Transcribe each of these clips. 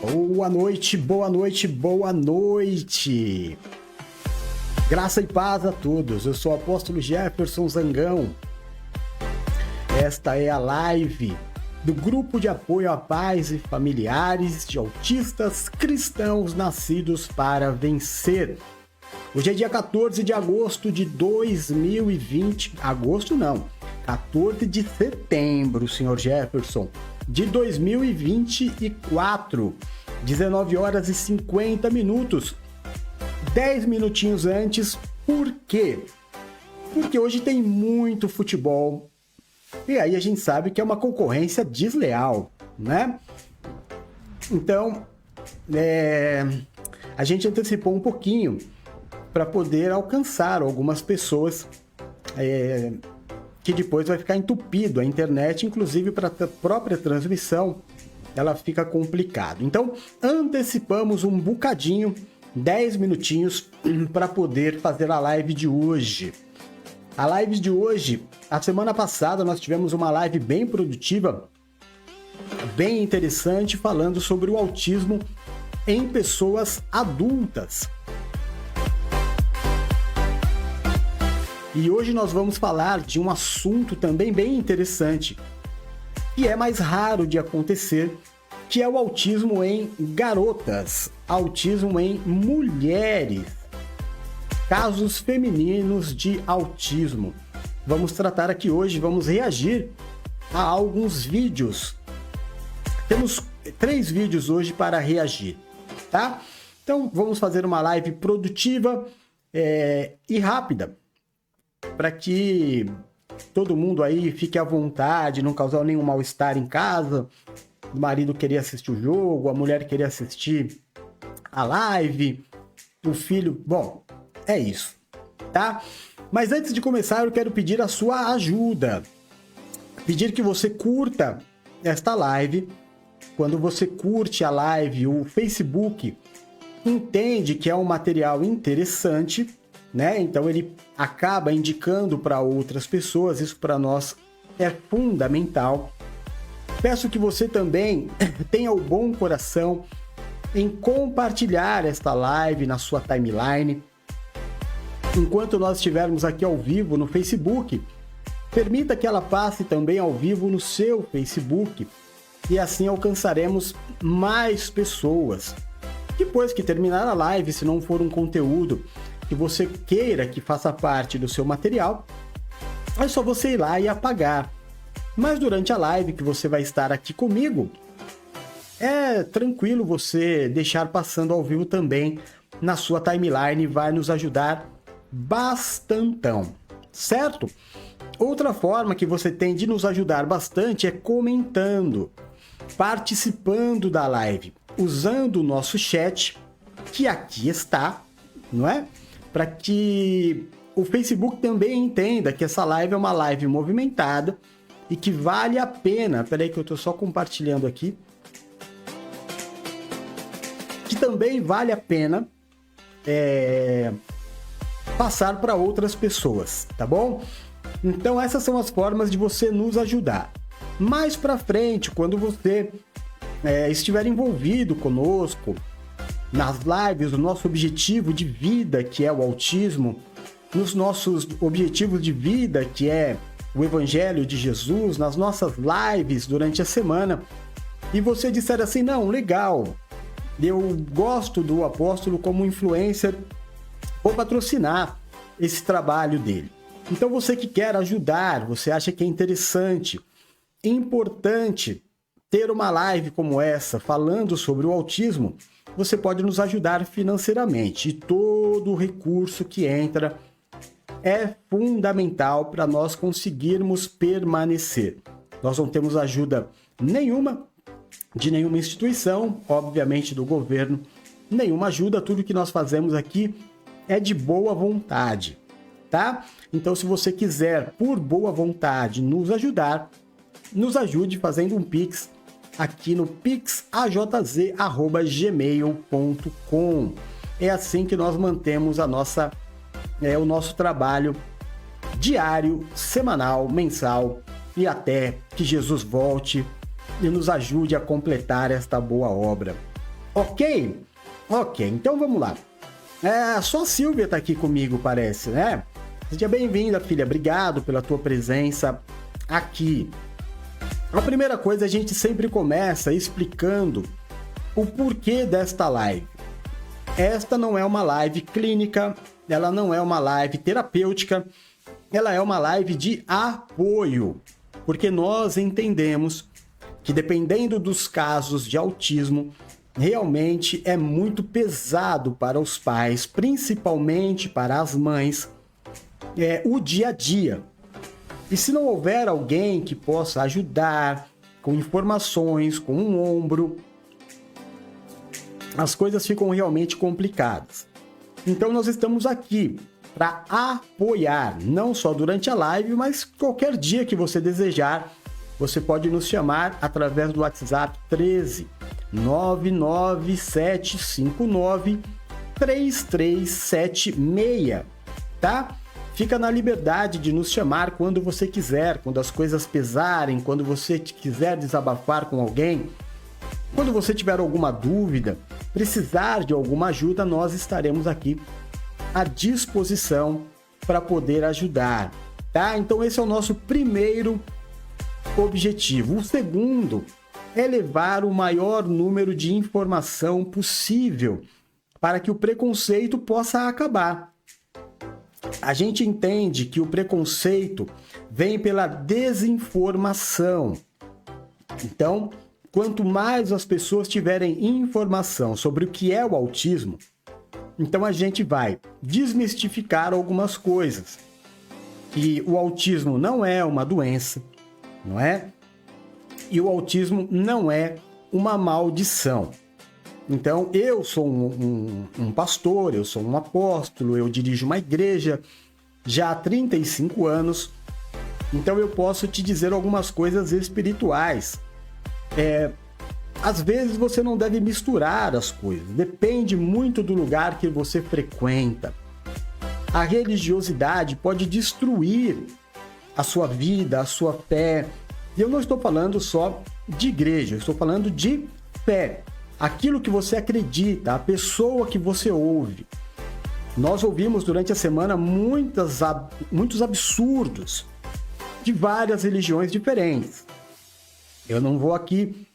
Boa noite, boa noite, boa noite. Graça e paz a todos. Eu sou o apóstolo Jefferson Zangão. Esta é a live do Grupo de Apoio a Pais e Familiares de Autistas Cristãos Nascidos para Vencer. Hoje é dia 14 de agosto de 2020. Agosto não, 14 de setembro, senhor Jefferson, de 2024. 19 horas e 50 minutos. 10 minutinhos antes. Por quê? Porque hoje tem muito futebol. E aí a gente sabe que é uma concorrência desleal, né? Então, a gente antecipou um pouquinho para poder alcançar algumas pessoas que depois vai ficar entupido a internet, inclusive para a própria transmissão, ela fica complicado. Então, antecipamos um bocadinho, 10 minutinhos, para poder fazer a live de hoje. A live de hoje, a semana passada nós tivemos uma live bem produtiva, bem interessante, falando sobre o autismo em pessoas adultas. E hoje nós vamos falar de um assunto também bem interessante, que é mais raro de acontecer, que é o autismo em garotas, autismo em mulheres, casos femininos de autismo. Vamos tratar aqui hoje, vamos reagir a alguns vídeos. Temos 3 vídeos hoje para reagir, tá? Então vamos fazer uma live produtiva e rápida, para que todo mundo aí fique à vontade, não causar nenhum mal-estar em casa. O marido queria assistir o jogo, a mulher queria assistir a live, o filho... Bom, é isso, tá? Mas antes de começar, eu quero pedir a sua ajuda. Pedir que você curta esta live. Quando você curte a live, o Facebook entende que é um material interessante, né? Então ele acaba indicando para outras pessoas, isso para nós é fundamental. Peço que você também tenha o bom coração em compartilhar esta live na sua timeline. Enquanto nós estivermos aqui ao vivo no Facebook, permita que ela passe também ao vivo no seu Facebook e assim alcançaremos mais pessoas. Depois que terminar a live, se não for um conteúdo que você queira que faça parte do seu material, é só você ir lá e apagar. Mas durante a live que você vai estar aqui comigo, é tranquilo você deixar passando ao vivo também na sua timeline, vai nos ajudar bastantão, certo? Outra forma que você tem de nos ajudar bastante é comentando, participando da live, usando o nosso chat, que aqui está, não é? Para que o Facebook também entenda que essa live é uma live movimentada e que vale a pena. Peraí que eu estou só compartilhando aqui. Que também vale a pena passar para outras pessoas, tá bom? Então essas são as formas de você nos ajudar. Mais para frente, quando você estiver envolvido conosco nas lives, o nosso objetivo de vida, que é o autismo, nos nossos objetivos de vida, que é o Evangelho de Jesus, nas nossas lives durante a semana, e você disser assim, não, legal, eu gosto do apóstolo como influencer, vou patrocinar esse trabalho dele. Então você que quer ajudar, você acha que é interessante, importante ter uma live como essa, falando sobre o autismo, você pode nos ajudar financeiramente. E todo o recurso que entra é fundamental para nós conseguirmos permanecer. Nós não temos ajuda nenhuma de nenhuma instituição, obviamente do governo, nenhuma ajuda. Tudo que nós fazemos aqui é de boa vontade, tá? Então, se você quiser, por boa vontade, nos ajudar, nos ajude fazendo um Pix aqui no pixajz@gmail.com. É assim que nós mantemos o nosso trabalho diário, semanal, mensal e até que Jesus volte e nos ajude a completar esta boa obra. Ok? Ok, então vamos lá. Só a Silvia tá aqui comigo, parece, né? Seja bem-vinda, filha. Obrigado pela tua presença aqui. A primeira coisa, a gente sempre começa explicando o porquê desta live. Esta não é uma live clínica, ela não é uma live terapêutica, ela é uma live de apoio, porque nós entendemos que dependendo dos casos de autismo, realmente é muito pesado para os pais, principalmente para as mães, o dia a dia. E se não houver alguém que possa ajudar com informações, com um ombro, as coisas ficam realmente complicadas. Então nós estamos aqui para apoiar, não só durante a live, mas qualquer dia que você desejar, você pode nos chamar através do WhatsApp 13 99759 3376, tá? Fica na liberdade de nos chamar quando você quiser, quando as coisas pesarem, quando você quiser desabafar com alguém, quando você tiver alguma dúvida, precisar de alguma ajuda, nós estaremos aqui à disposição para poder ajudar, tá? Então esse é o nosso primeiro objetivo. O segundo é levar o maior número de informação possível para que o preconceito possa acabar. A gente entende que o preconceito vem pela desinformação. Então, quanto mais as pessoas tiverem informação sobre o que é o autismo, então a gente vai desmistificar algumas coisas. Que o autismo não é uma doença, não é? E o autismo não é uma maldição. Então, eu sou um pastor, eu sou um apóstolo, eu dirijo uma igreja já há 35 anos, então eu posso te dizer algumas coisas espirituais. Às vezes você não deve misturar as coisas, depende muito do lugar que você frequenta. A religiosidade pode destruir a sua vida, a sua fé. E eu não estou falando só de igreja, eu estou falando de fé. Aquilo que você acredita, a pessoa que você ouve. Nós ouvimos durante a semana muitos absurdos de várias religiões diferentes. Eu não vou aqui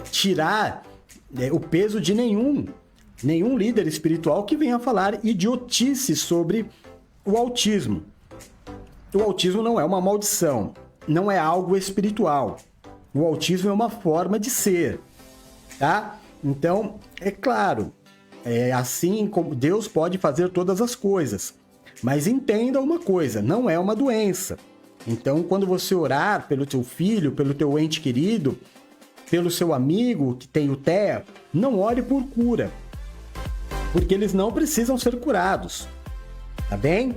tirar o peso de nenhum líder espiritual que venha falar idiotice sobre o autismo. O autismo não é uma maldição, não é algo espiritual. O autismo é uma forma de ser, tá? Então, é claro, assim como Deus pode fazer todas as coisas, mas entenda uma coisa, não é uma doença. Então, quando você orar pelo teu filho, pelo teu ente querido, pelo seu amigo que tem o TEA, não ore por cura, porque eles não precisam ser curados, tá bem?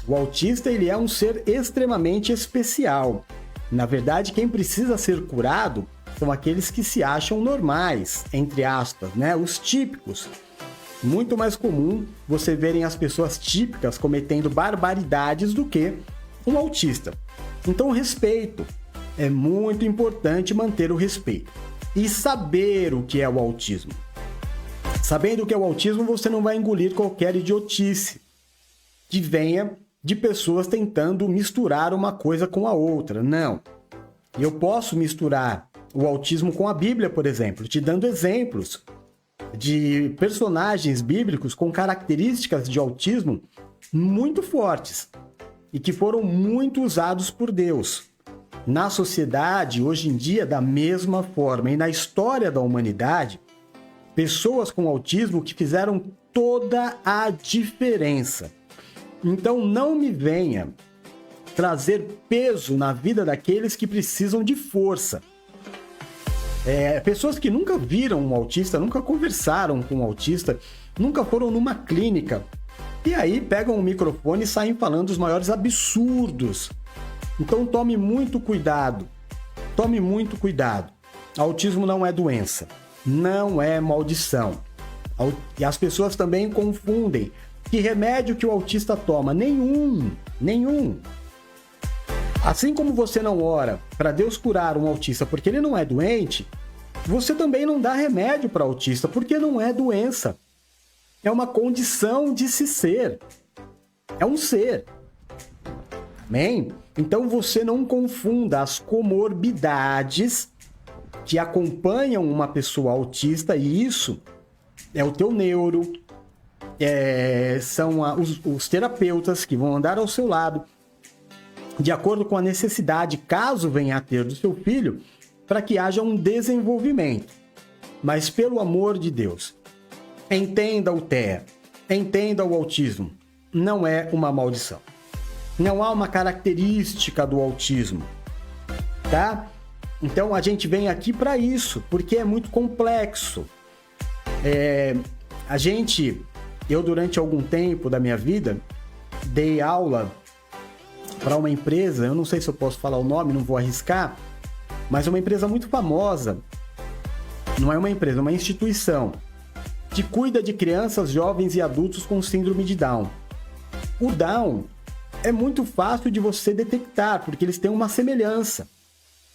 O autista, ele é um ser extremamente especial. Na verdade, quem precisa ser curado são aqueles que se acham normais, entre aspas, né? Os típicos. Muito mais comum você verem as pessoas típicas cometendo barbaridades do que um autista. Então, o respeito. É muito importante manter o respeito. E saber o que é o autismo. Sabendo o que é o autismo, você não vai engolir qualquer idiotice que venha de pessoas tentando misturar uma coisa com a outra. Não. Eu posso misturar o autismo com a Bíblia, por exemplo, te dando exemplos de personagens bíblicos com características de autismo muito fortes e que foram muito usados por Deus. Na sociedade, hoje em dia, da mesma forma, e na história da humanidade, pessoas com autismo que fizeram toda a diferença. Então, não me venha trazer peso na vida daqueles que precisam de força. Pessoas que nunca viram um autista, nunca conversaram com um autista, nunca foram numa clínica, e aí pegam o microfone e saem falando os maiores absurdos. Então tome muito cuidado. Tome muito cuidado. Autismo não é doença, não é maldição. E as pessoas também confundem. Que remédio que o autista toma? Nenhum. Assim como você não ora para Deus curar um autista porque ele não é doente, você também não dá remédio para autista, porque não é doença. É uma condição de se ser. É um ser. Amém? Então você não confunda as comorbidades que acompanham uma pessoa autista, e isso é o teu neuro, são os terapeutas que vão andar ao seu lado, de acordo com a necessidade, caso venha a ter, do seu filho, para que haja um desenvolvimento. Mas, pelo amor de Deus, entenda o TEA, entenda o autismo. Não é uma maldição. Não há uma característica do autismo, tá? Então, a gente vem aqui para isso, porque é muito complexo. Eu, durante algum tempo da minha vida, dei aula para uma empresa, eu não sei se eu posso falar o nome, não vou arriscar, mas uma empresa muito famosa, não é uma empresa, é uma instituição, que cuida de crianças, jovens e adultos com síndrome de Down. O Down é muito fácil de você detectar, porque eles têm uma semelhança,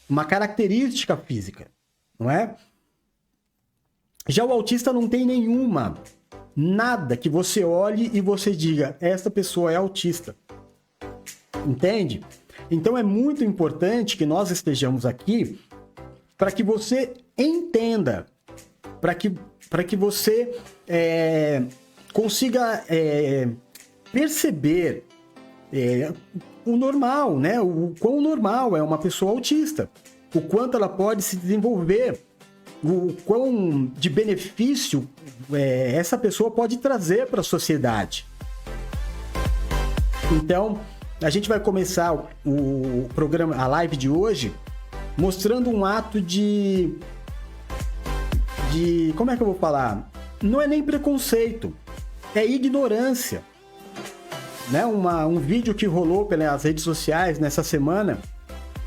uma característica física, não é? Já o autista não tem nenhuma, nada que você olhe e você diga, essa pessoa é autista. Entende? Então é muito importante que nós estejamos aqui para que você entenda, para que você consiga perceber o normal, né? O quão normal é uma pessoa autista, o quanto ela pode se desenvolver, o quão de benefício essa pessoa pode trazer para a sociedade. Então, a gente vai começar o programa, a live de hoje, mostrando um ato de como é que eu vou falar? Não é nem preconceito, é ignorância. Né? Um vídeo que rolou pelas redes sociais nessa semana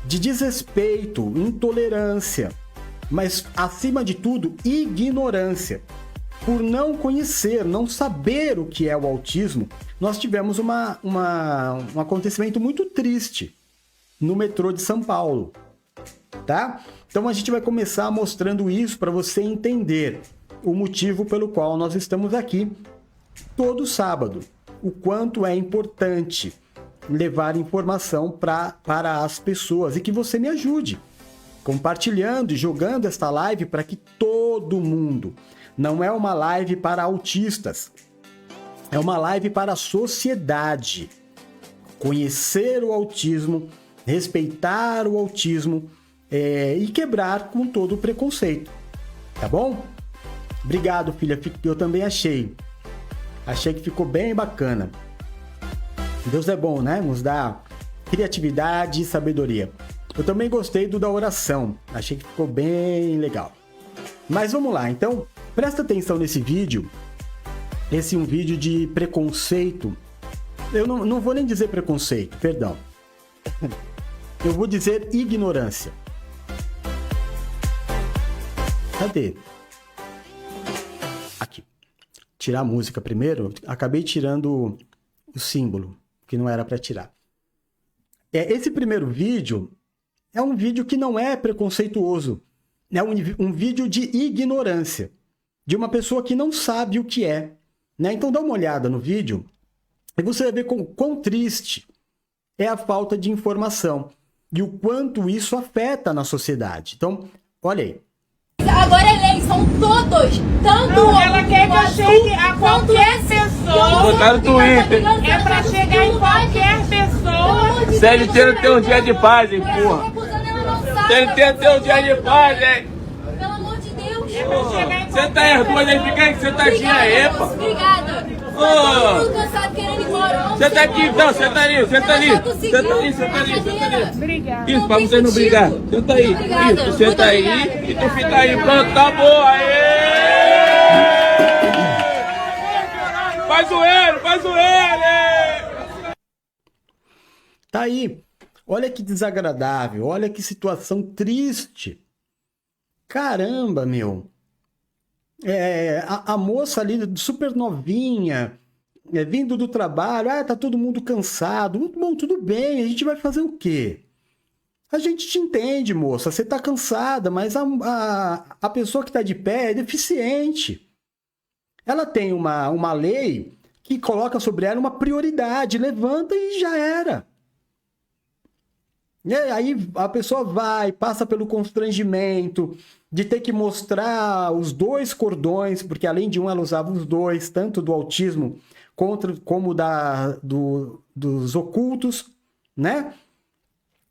de desrespeito, intolerância, mas, acima de tudo, ignorância. Por não conhecer, não saber o que é o autismo, nós tivemos um acontecimento muito triste no metrô de São Paulo, tá? Então a gente vai começar mostrando isso para você entender o motivo pelo qual nós estamos aqui todo sábado. O quanto é importante levar informação para as pessoas e que você me ajude, compartilhando e jogando esta live para que todo mundo... Não é uma live para autistas, é uma live para a sociedade. Conhecer o autismo, respeitar o autismo e quebrar com todo o preconceito. Tá bom? Obrigado, filha. Eu também achei. Achei que ficou bem bacana. Deus é bom, né? Nos dá criatividade e sabedoria. Eu também gostei do da oração. Achei que ficou bem legal. Mas vamos lá, então... Presta atenção nesse vídeo. Esse é um vídeo de preconceito. Eu não vou nem dizer preconceito, perdão. Eu vou dizer ignorância. Cadê? Aqui. Tirar a música primeiro. Acabei tirando o símbolo, que não era para tirar. Esse primeiro vídeo é um vídeo que não é preconceituoso. É um vídeo de ignorância. De uma pessoa que não sabe o que é. Né? Então dá uma olhada no vídeo e você vai ver quão triste é a falta de informação e o quanto isso afeta na sociedade. Então, olha aí. Agora é lei, são todos, tanto não, ela quer que eu chegue a qualquer pessoa. Botar no Twitter. É pra chegar em qualquer pessoa. CLT não tem um dia de paz, hein, porra. CLT não tem um dia de paz, hein. Pelo amor de Deus. Você tá as duas aí, fica aí, sentadinha aí, pô. Obrigada. Ô. Tô cansado querendo ir embora. Senta aqui então, senta ali, senta ali. Senta ali, senta ali, senta ali. Obrigada. Isso, pra vocês não brigar. Senta aí. Isso, senta aí e tu fica aí. Pronto, tá boa. Aê! Faz o L, faz o L! Tá aí. Olha que desagradável, olha que situação triste. Caramba, meu. A moça ali, super novinha, vindo do trabalho, tá todo mundo cansado. Muito bom, tudo bem, a gente vai fazer o quê? A gente te entende, moça, você tá cansada, mas a pessoa que tá de pé é deficiente. Ela tem uma lei que coloca sobre ela uma prioridade, levanta e já era. E aí a pessoa vai, passa pelo constrangimento de ter que mostrar os 2 cordões, porque além de um ela usava os 2, tanto do autismo como dos ocultos, né?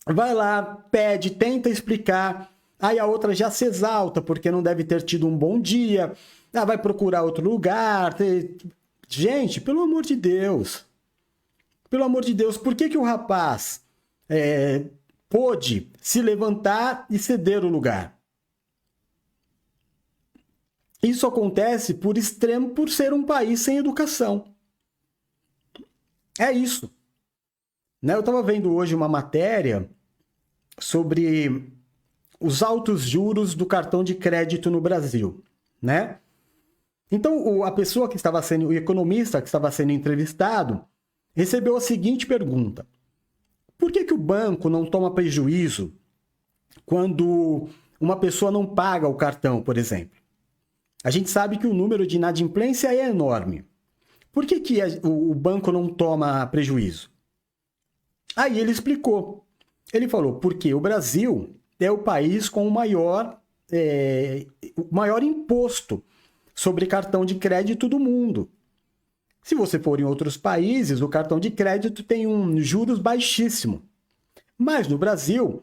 Vai lá, pede, tenta explicar, aí a outra já se exalta porque não deve ter tido um bom dia, vai procurar outro lugar. Gente, pelo amor de Deus, por que o rapaz pôde se levantar e ceder o lugar? Isso acontece por ser um país sem educação. É isso. Eu estava vendo hoje uma matéria sobre os altos juros do cartão de crédito no Brasil, né? Então, a pessoa que estava sendo, o economista que estava sendo entrevistado, recebeu a seguinte pergunta: por que o banco não toma prejuízo quando uma pessoa não paga o cartão, por exemplo? A gente sabe que o número de inadimplência é enorme. Por que o banco não toma prejuízo? Aí ele explicou. Ele falou, porque o Brasil é o país com o maior imposto sobre cartão de crédito do mundo. Se você for em outros países, o cartão de crédito tem um juros baixíssimo. Mas no Brasil,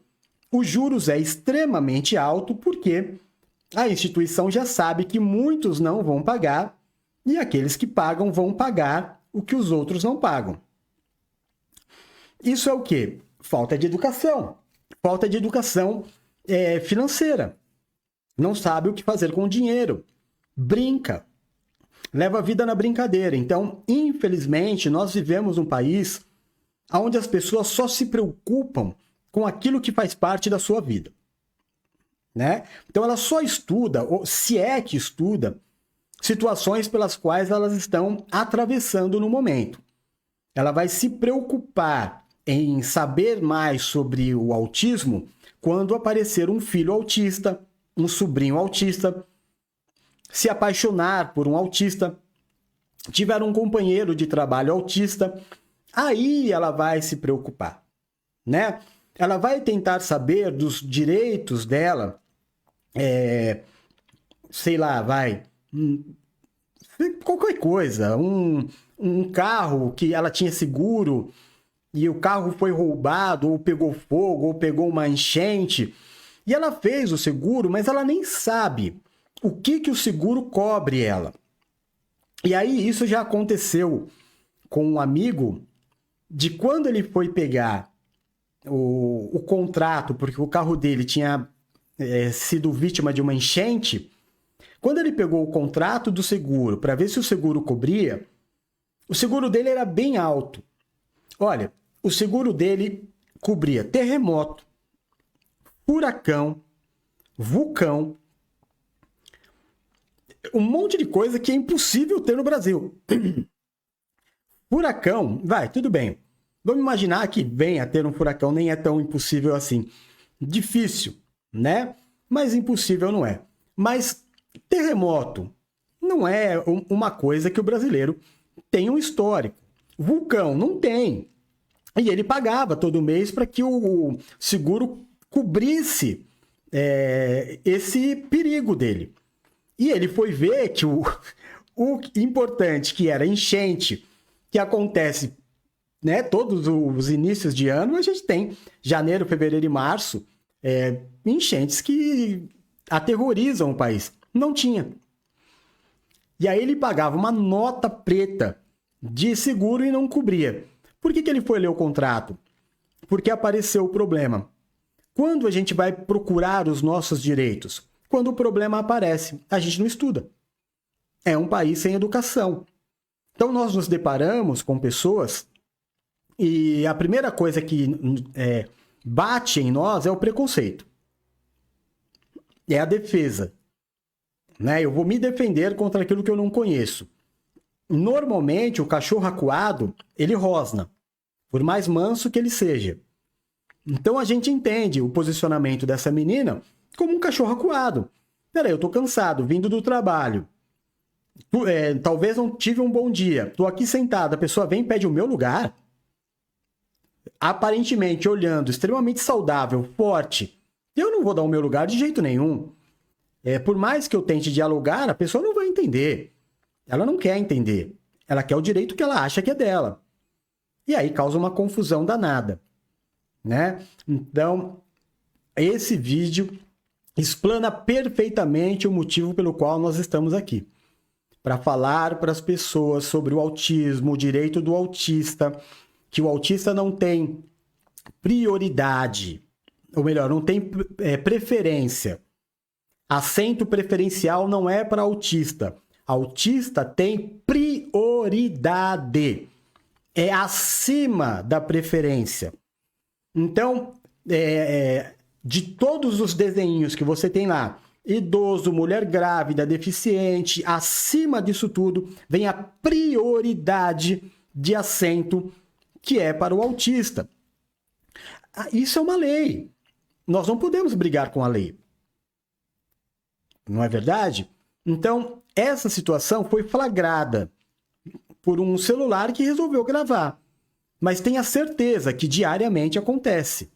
os juros é extremamente alto porque a instituição já sabe que muitos não vão pagar e aqueles que pagam vão pagar o que os outros não pagam. Isso é o quê? Falta de educação. Falta de educação financeira. Não sabe o que fazer com o dinheiro. Brinca. Leva a vida na brincadeira. Então, infelizmente, nós vivemos um país onde as pessoas só se preocupam com aquilo que faz parte da sua vida. Né? Então, ela só estuda, ou se é que estuda, situações pelas quais elas estão atravessando no momento. Ela vai se preocupar em saber mais sobre o autismo quando aparecer um filho autista, um sobrinho autista, se apaixonar por um autista, tiver um companheiro de trabalho autista, aí ela vai se preocupar, né? Ela vai tentar saber dos direitos dela, qualquer coisa, um carro que ela tinha seguro e o carro foi roubado, ou pegou fogo, ou pegou uma enchente, e ela fez o seguro, mas ela nem sabe o que o seguro cobre ela. E aí isso já aconteceu com um amigo, de quando ele foi pegar o contrato, porque o carro dele tinha sido vítima de uma enchente, quando ele pegou o contrato do seguro para ver se o seguro cobria, o seguro dele era bem alto. Olha, o seguro dele cobria terremoto, furacão, vulcão, um monte de coisa que é impossível ter no Brasil. Furacão, tudo bem. Vamos imaginar que venha a ter um furacão, nem é tão impossível assim. Difícil, né? Mas impossível não é. Mas terremoto não é uma coisa que o brasileiro tem um histórico. Vulcão não tem. E ele pagava todo mês para que o seguro cobrisse esse perigo dele. E ele foi ver que o importante, que era enchente, que acontece, né, todos os inícios de ano, a gente tem janeiro, fevereiro e março, enchentes que aterrorizam o país. Não tinha. E aí ele pagava uma nota preta de seguro e não cobria. Por que ele foi ler o contrato? Porque apareceu o problema. Quando a gente vai procurar os nossos direitos? Quando o problema aparece, a gente não estuda. É um país sem educação. Então nós nos deparamos com pessoas e a primeira coisa que bate em nós é o preconceito. É a defesa. Né? Eu vou me defender contra aquilo que eu não conheço. Normalmente, o cachorro acuado, ele rosna, por mais manso que ele seja. Então a gente entende o posicionamento dessa menina como um cachorro acuado. Peraí, eu tô cansado, vindo do trabalho. Talvez não tive um bom dia. Tô aqui sentado, a pessoa vem e pede o meu lugar. Aparentemente, olhando, extremamente saudável, forte. Eu não vou dar o meu lugar de jeito nenhum. Por mais que eu tente dialogar, a pessoa não vai entender. Ela não quer entender. Ela quer o direito que ela acha que é dela. E aí causa uma confusão danada, né? Então, esse vídeo explana perfeitamente o motivo pelo qual nós estamos aqui. Para falar para as pessoas sobre o autismo, o direito do autista, que o autista não tem prioridade, ou melhor, não tem preferência. Assento preferencial não é para autista. Autista tem prioridade. É acima da preferência. Então, de todos os desenhos que você tem lá, idoso, mulher grávida, deficiente, acima disso tudo, vem a prioridade de assento que é para o autista. Isso é uma lei. Nós não podemos brigar com a lei. Não é verdade? Então, essa situação foi flagrada por um celular que resolveu gravar. Mas tenha certeza que diariamente acontece.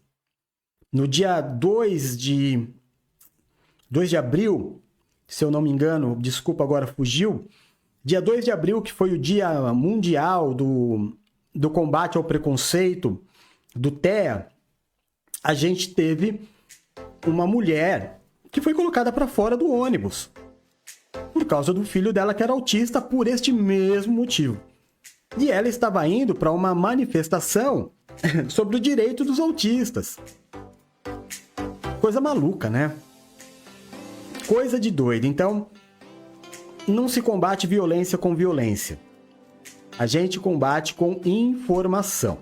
No dia 2 de abril, se eu não me engano, desculpa, agora fugiu, dia 2 de abril, que foi o Dia Mundial do Combate ao Preconceito, do TEA, a gente teve uma mulher que foi colocada para fora do ônibus por causa do filho dela que era autista, por este mesmo motivo. E ela estava indo para uma manifestação sobre o direito dos autistas. Coisa maluca, né? Coisa de doido. Então, não se combate violência com violência. A gente combate com informação.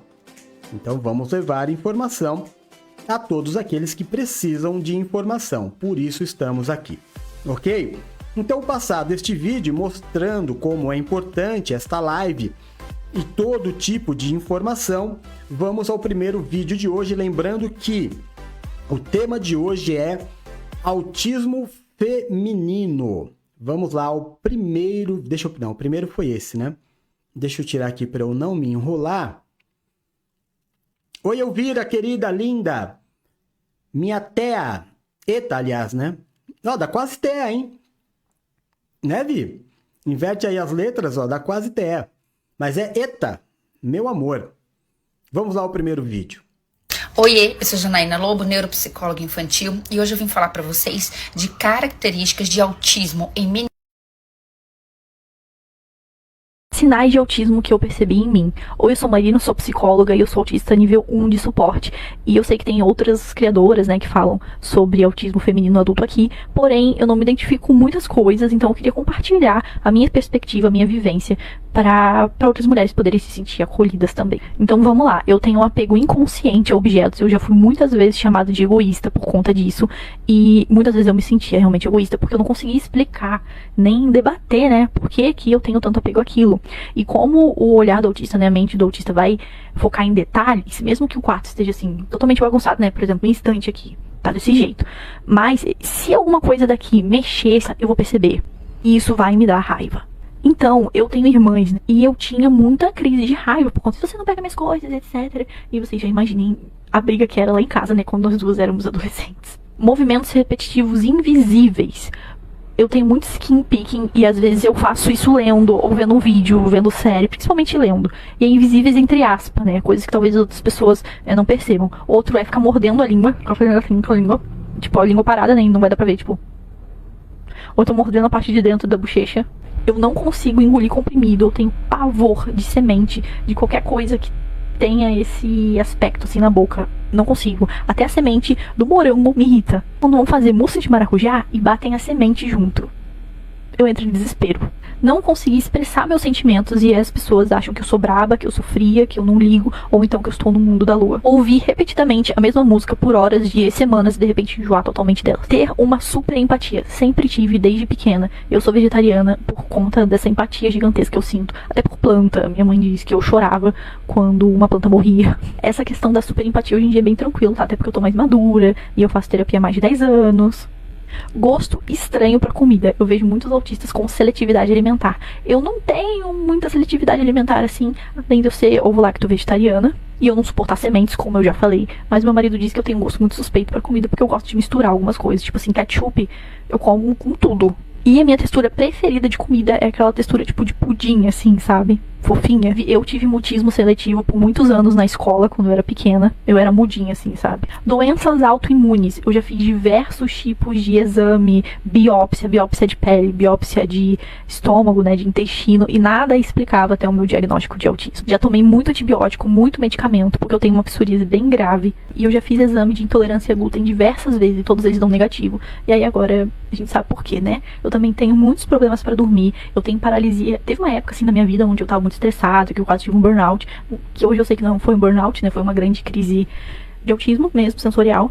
Então, vamos levar informação a todos aqueles que precisam de informação. Por isso estamos aqui, ok? Então, passado este vídeo mostrando como é importante esta live e todo tipo de informação, vamos ao primeiro vídeo de hoje, lembrando que o tema de hoje é autismo feminino. Vamos lá, o primeiro... o primeiro foi esse, né? Deixa eu tirar aqui para eu não me enrolar. Oi, Elvira, querida, linda. Minha Tea. Eta, aliás, né? Ó, dá quase Tea, hein? Né, Vi? Inverte aí as letras, ó, dá quase Tea. Mas é Eta, meu amor. Vamos lá ao primeiro vídeo. Oiê, eu sou Janaína Lobo, neuropsicóloga infantil, e hoje eu vim falar para vocês de características de autismo em meninos. Sinais de autismo que eu percebi em mim. Ou eu sou Marina, sou psicóloga e eu sou autista nível 1 de suporte. E eu sei que tem outras criadoras, né, que falam sobre autismo feminino adulto aqui. Porém, eu não me identifico com muitas coisas, então eu queria compartilhar a minha perspectiva, a minha vivência, para outras mulheres poderem se sentir acolhidas também. Então vamos lá, eu tenho um apego inconsciente a objetos, eu já fui muitas vezes chamada de egoísta por conta disso, e muitas vezes eu me sentia realmente egoísta, porque eu não conseguia explicar, nem debater, né, por que eu tenho tanto apego àquilo. E como o olhar do autista, né, a mente do autista vai focar em detalhes, mesmo que o quarto esteja assim, totalmente bagunçado, né, por exemplo, um instante aqui, tá desse jeito. Mas se alguma coisa daqui mexer, eu vou perceber, e isso vai me dar raiva. Então, eu tenho irmãs, né? E eu tinha muita crise de raiva por conta de você não pega minhas coisas, etc. E vocês já imaginem a briga que era lá em casa, né? Quando nós duas éramos adolescentes. Movimentos repetitivos invisíveis. Eu tenho muito skin picking e às vezes eu faço isso lendo, ou vendo um vídeo, ou vendo série, principalmente lendo. E é invisíveis entre aspas, né? Coisas que talvez outras pessoas não percebam. Outro é ficar mordendo a língua, ficar fazendo assim com a língua. Tipo, a língua parada, né? Não vai dar pra ver, tipo. Ou tô mordendo a parte de dentro da bochecha. Eu não consigo engolir comprimido, eu tenho pavor de semente, de qualquer coisa que tenha esse aspecto assim na boca. Não consigo. Até a semente do morango me irrita. Quando vão fazer mousse de maracujá e batem a semente junto, eu entro em desespero. não conseguir expressar meus sentimentos e as pessoas acham que eu sou braba, que eu sou fria, que eu não ligo, ou então que eu estou no mundo da lua. Ouvir repetidamente a mesma música por horas, dias, semanas e de repente enjoar totalmente dela. Ter uma super empatia. Sempre tive desde pequena. Eu sou vegetariana por conta dessa empatia gigantesca que eu sinto. Até por planta. Minha mãe diz que eu chorava quando uma planta morria. Essa questão da super empatia hoje em dia é bem tranquilo, tá? Até porque eu tô mais madura e eu faço terapia há mais de 10 anos. Gosto estranho pra comida. Eu vejo muitos autistas com seletividade alimentar. Eu não tenho muita seletividade alimentar assim, além de eu ser ovo-lacto vegetariana e eu não suportar sementes, como eu já falei. Mas meu marido diz que eu tenho um gosto muito suspeito pra comida porque eu gosto de misturar algumas coisas. Tipo assim, ketchup eu como com tudo. E a minha textura preferida de comida é aquela textura tipo de pudim, assim, sabe? Fofinha. Eu tive mutismo seletivo por muitos anos na escola, quando eu era pequena. Eu era mudinha, assim, sabe? Doenças autoimunes. Eu já fiz diversos tipos de exame. Biópsia de pele, biópsia de estômago, né? De intestino. E nada explicava até o meu diagnóstico de autismo. Já tomei muito antibiótico, muito medicamento, porque eu tenho uma psoríase bem grave. E eu já fiz exame de intolerância a glúten diversas vezes e todos eles dão negativo. E aí agora a gente sabe por quê, né? Eu também tenho muitos problemas pra dormir. Eu tenho paralisia. Teve uma época, assim, na minha vida onde eu tava muito estressado, que eu quase tive um burnout, que hoje eu sei que não foi um burnout, né, foi uma grande crise de autismo mesmo, sensorial,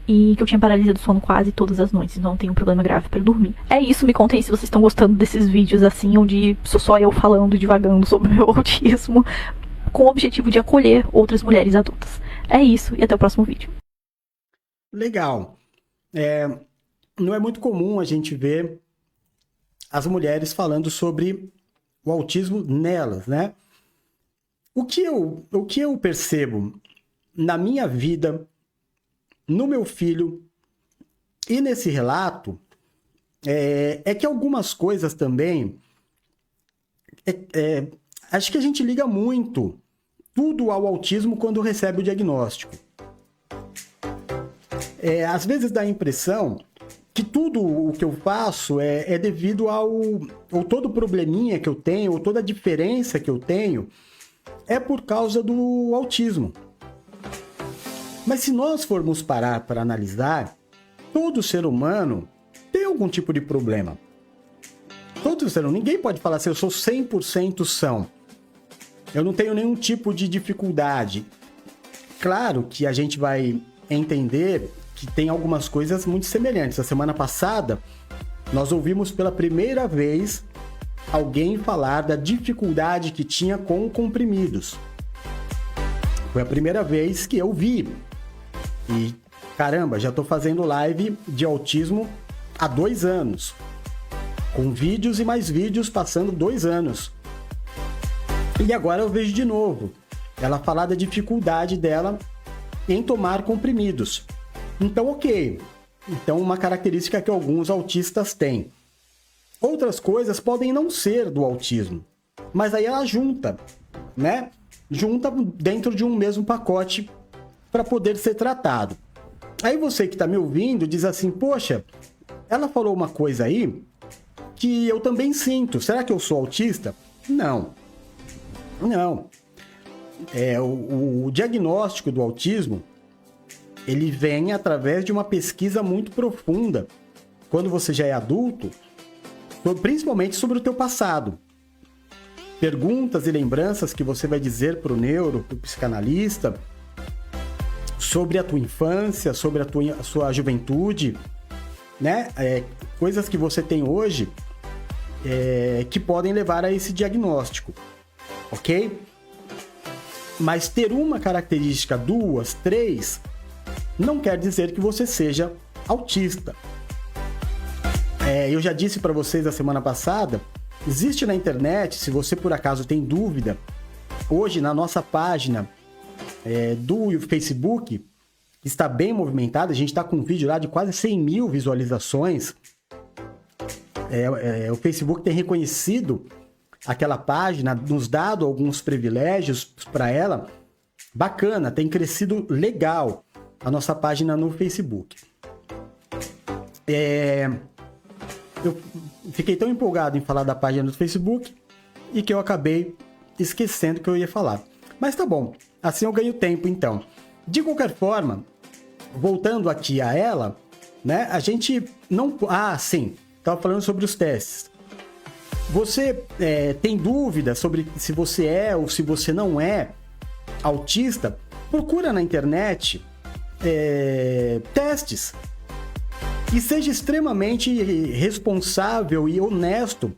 e que eu tinha paralisia do sono quase todas as noites, então eu tenho um problema grave para dormir. É isso, me contem se vocês estão gostando desses vídeos assim, onde sou só eu falando, divagando sobre o meu autismo, com o objetivo de acolher outras mulheres adultas. É isso, e até o próximo vídeo. Legal. Não é muito comum a gente ver as mulheres falando sobre o autismo nelas, né? O que eu percebo na minha vida, no meu filho e nesse relato é que algumas coisas também acho que a gente liga muito tudo ao autismo quando recebe o diagnóstico. Às vezes dá a impressão que tudo o que eu faço é devido ou todo probleminha que eu tenho, ou toda a diferença que eu tenho, é por causa do autismo. Mas se nós formos parar para analisar, todo ser humano tem algum tipo de problema. Todo ser humano, ninguém pode falar assim, eu sou 100% são. Eu não tenho nenhum tipo de dificuldade. Claro que a gente vai entender que tem algumas coisas muito semelhantes. A semana passada, nós ouvimos pela primeira vez alguém falar da dificuldade que tinha com comprimidos. Foi a primeira vez que eu vi. E, caramba, já estou fazendo live de autismo há 2 anos. Com vídeos e mais vídeos passando 2 anos. E agora eu vejo de novo ela falar da dificuldade dela em tomar comprimidos. Então, ok. Então, uma característica que alguns autistas têm. Outras coisas podem não ser do autismo, mas aí ela junta, né? Junta dentro de um mesmo pacote para poder ser tratado. Aí você que está me ouvindo diz assim, poxa, ela falou uma coisa aí que eu também sinto. Será que eu sou autista? Não. Não. O diagnóstico do autismo ele vem através de uma pesquisa muito profunda, quando você já é adulto, principalmente sobre o teu passado. Perguntas e lembranças que você vai dizer para o neuro, para o psicanalista, sobre a tua infância, sobre a sua juventude, né? Coisas que você tem hoje que podem levar a esse diagnóstico, ok? Mas ter uma característica, 2, 3... não quer dizer que você seja autista. Eu já disse para vocês na semana passada, existe na internet, se você por acaso tem dúvida, hoje na nossa página do Facebook, está bem movimentada, a gente está com um vídeo lá de quase 100 mil visualizações. O Facebook tem reconhecido aquela página, nos dado alguns privilégios para ela. Bacana, tem crescido legal a nossa página no Facebook. Eu fiquei tão empolgado em falar da página do Facebook e que eu acabei esquecendo que eu ia falar. Mas tá bom, assim eu ganho tempo então. De qualquer forma, voltando aqui a ela, né? A gente não... sim, tava falando sobre os testes. Você tem dúvida sobre se você é ou se você não é autista? Procura na internet testes e seja extremamente responsável e honesto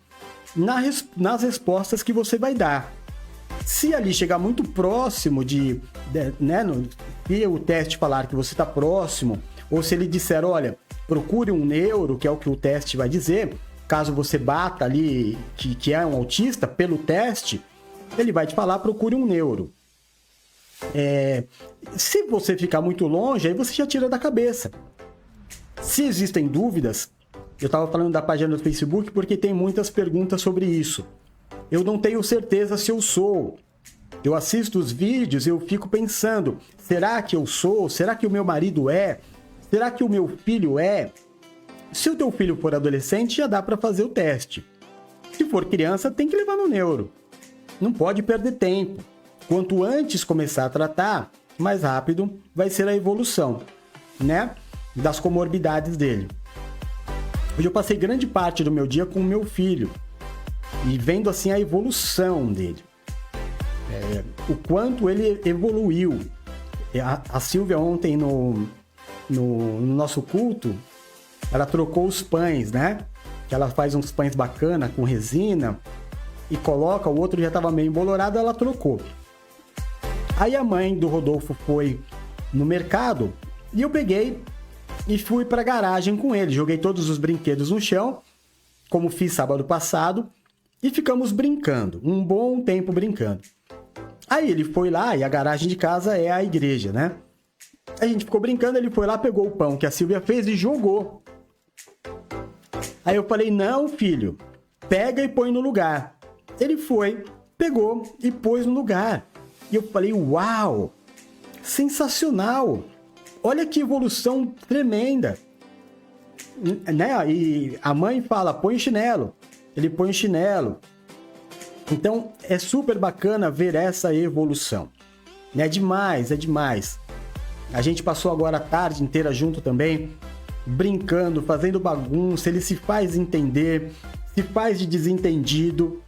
nas respostas que você vai dar. Se ali chegar muito próximo se o teste falar que você está próximo, ou se ele disser, olha, procure um neuro, que é o que o teste vai dizer, caso você bata ali que é um autista, pelo teste, ele vai te falar, procure um neuro. Se você ficar muito longe, aí você já tira da cabeça. Se existem dúvidas, eu estava falando da página do Facebook porque tem muitas perguntas sobre isso. Eu não tenho certeza se eu sou. Eu assisto os vídeos e eu fico pensando, será que eu sou? Será que o meu marido é? Será que o meu filho é? Se o teu filho for adolescente, já dá para fazer o teste. Se for criança, tem que levar no neuro. Não pode perder tempo. Quanto antes começar a tratar, mais rápido vai ser a evolução, né? Das comorbidades dele. Hoje eu passei grande parte do meu dia com o meu filho e vendo assim a evolução dele. O quanto ele evoluiu. A Silvia ontem no nosso culto, ela trocou os pães, né? Que ela faz uns pães bacana com resina e coloca, o outro já estava meio embolorado, ela trocou. Aí a mãe do Rodolfo foi no mercado e eu peguei e fui para a garagem com ele. Joguei todos os brinquedos no chão, como fiz sábado passado, e ficamos brincando, um bom tempo brincando. Aí ele foi lá, e a garagem de casa é a igreja, né? A gente ficou brincando, ele foi lá, pegou o pão que a Silvia fez e jogou. Aí eu falei, não, filho, pega e põe no lugar. Ele foi, pegou e pôs no lugar. E eu falei, uau, sensacional. Olha que evolução tremenda. Né? E a mãe fala, põe o chinelo. Ele põe o chinelo. Então, é super bacana ver essa evolução. É demais, é demais. A gente passou agora a tarde inteira junto também, brincando, fazendo bagunça. Ele se faz entender, se faz de desentendido,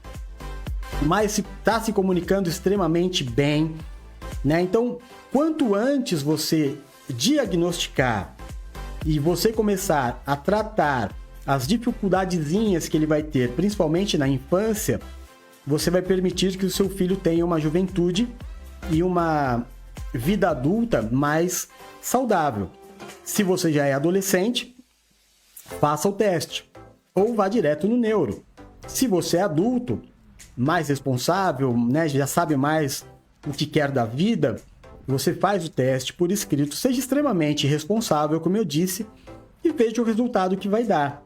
mas está se comunicando extremamente bem, né? Então, quanto antes você diagnosticar e você começar a tratar as dificuldadezinhas que ele vai ter, principalmente na infância, você vai permitir que o seu filho tenha uma juventude e uma vida adulta mais saudável. Se você já é adolescente, faça o teste ou vá direto no neuro. Se você é adulto, mais responsável, né, já sabe mais o que quer da vida, você faz o teste por escrito, seja extremamente responsável, como eu disse, e veja o resultado que vai dar.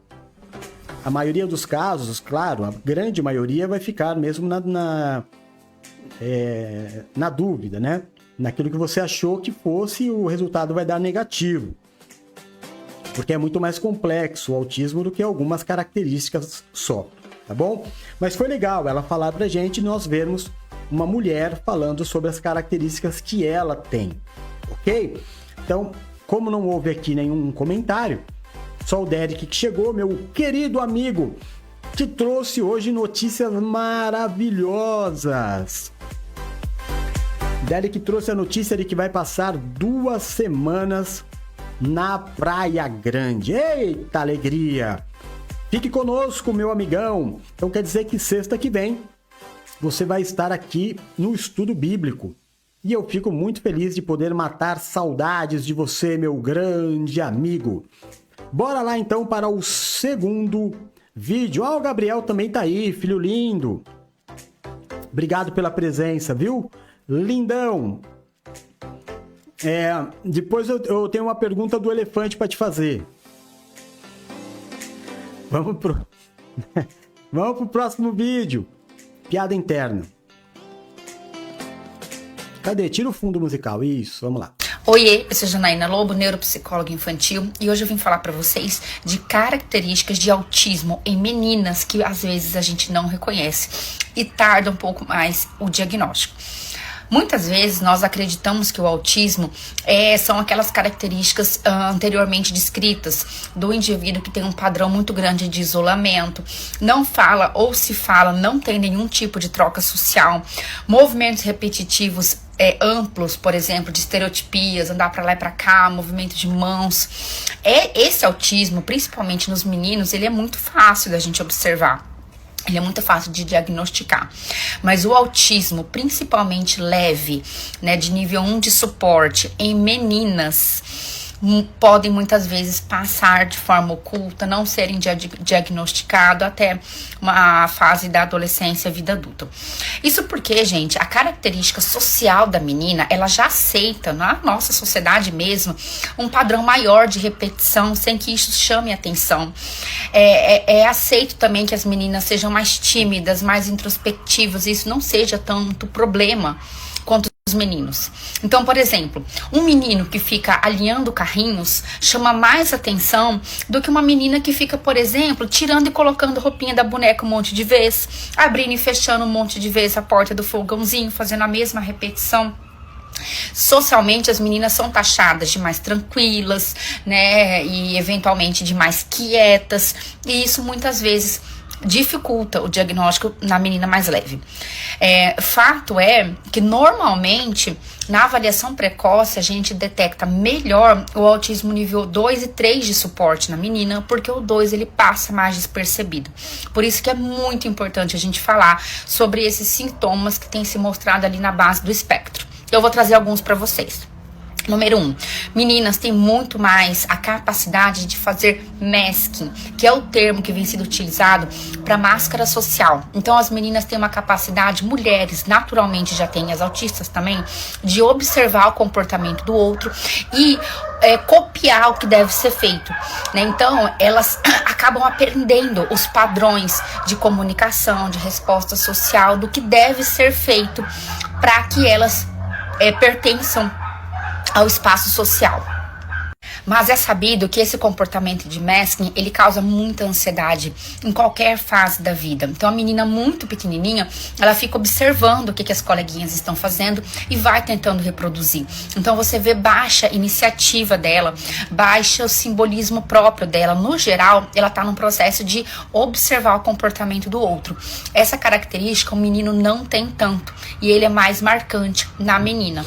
A maioria dos casos, claro, a grande maioria vai ficar mesmo na dúvida, né? Naquilo que você achou que fosse, o resultado vai dar negativo. Porque é muito mais complexo o autismo do que algumas características só, tá bom? Mas foi legal ela falar pra gente e nós vermos uma mulher falando sobre as características que ela tem, ok? Então, como não houve aqui nenhum comentário, só o Derek que chegou, meu querido amigo, que trouxe hoje notícias maravilhosas. Derek trouxe a notícia de que vai passar 2 semanas na Praia Grande. Eita alegria! Fique conosco, meu amigão. Então quer dizer que sexta que vem você vai estar aqui no Estudo Bíblico. E eu fico muito feliz de poder matar saudades de você, meu grande amigo. Bora lá então para o segundo vídeo. O Gabriel também tá aí, filho lindo. Obrigado pela presença, viu? Lindão. Depois eu tenho uma pergunta do elefante para te fazer. Vamos pro próximo vídeo. Piada interna. Cadê? Tira o fundo musical. Isso, vamos lá. Oiê, eu sou Janaína Lobo, neuropsicóloga infantil, e hoje eu vim falar pra vocês de características de autismo em meninas que às vezes a gente não reconhece e tarda um pouco mais o diagnóstico. Muitas vezes nós acreditamos que o autismo são aquelas características anteriormente descritas do indivíduo que tem um padrão muito grande de isolamento, não fala ou se fala, não tem nenhum tipo de troca social, movimentos repetitivos amplos, por exemplo, de estereotipias, andar para lá e para cá, movimento de mãos. Esse autismo, principalmente nos meninos, ele é muito fácil da gente observar. Ele é muito fácil de diagnosticar. Mas o autismo, principalmente leve, né, de nível 1 de suporte, em meninas, podem muitas vezes passar de forma oculta, não serem diagnosticados até uma fase da adolescência, vida adulta. Isso porque, gente, a característica social da menina, ela já aceita, na nossa sociedade mesmo, um padrão maior de repetição, sem que isso chame atenção. É aceito também que as meninas sejam mais tímidas, mais introspectivas, e isso não seja tanto problema quanto os meninos. Então, por exemplo, um menino que fica alinhando carrinhos chama mais atenção do que uma menina que fica, por exemplo, tirando e colocando roupinha da boneca um monte de vez, abrindo e fechando um monte de vez a porta do fogãozinho, fazendo a mesma repetição. Socialmente, as meninas são taxadas de mais tranquilas, né, e eventualmente de mais quietas, e isso muitas vezes dificulta o diagnóstico na menina mais leve. Fato é que normalmente na avaliação precoce a gente detecta melhor o autismo nível 2 e 3 de suporte na menina, porque o 2 ele passa mais despercebido. Por isso que é muito importante a gente falar sobre esses sintomas que têm se mostrado ali na base do espectro. Eu vou trazer alguns para vocês. Número 1, meninas têm muito mais a capacidade de fazer masking, que é o termo que vem sendo utilizado para máscara social. Então as meninas têm uma capacidade, mulheres naturalmente já têm, as autistas também, de observar o comportamento do outro e copiar o que deve ser feito, né? Então elas acabam aprendendo os padrões de comunicação, de resposta social, do que deve ser feito para que elas pertençam ao espaço social. Mas é sabido que esse comportamento de masking, ele causa muita ansiedade em qualquer fase da vida. Então a menina muito pequenininha, ela fica observando o que as coleguinhas estão fazendo e vai tentando reproduzir. Então você vê baixa iniciativa dela, baixa o simbolismo próprio dela. No geral, ela está num processo de observar o comportamento do outro. Essa característica o menino não tem tanto, e ele é mais marcante na menina.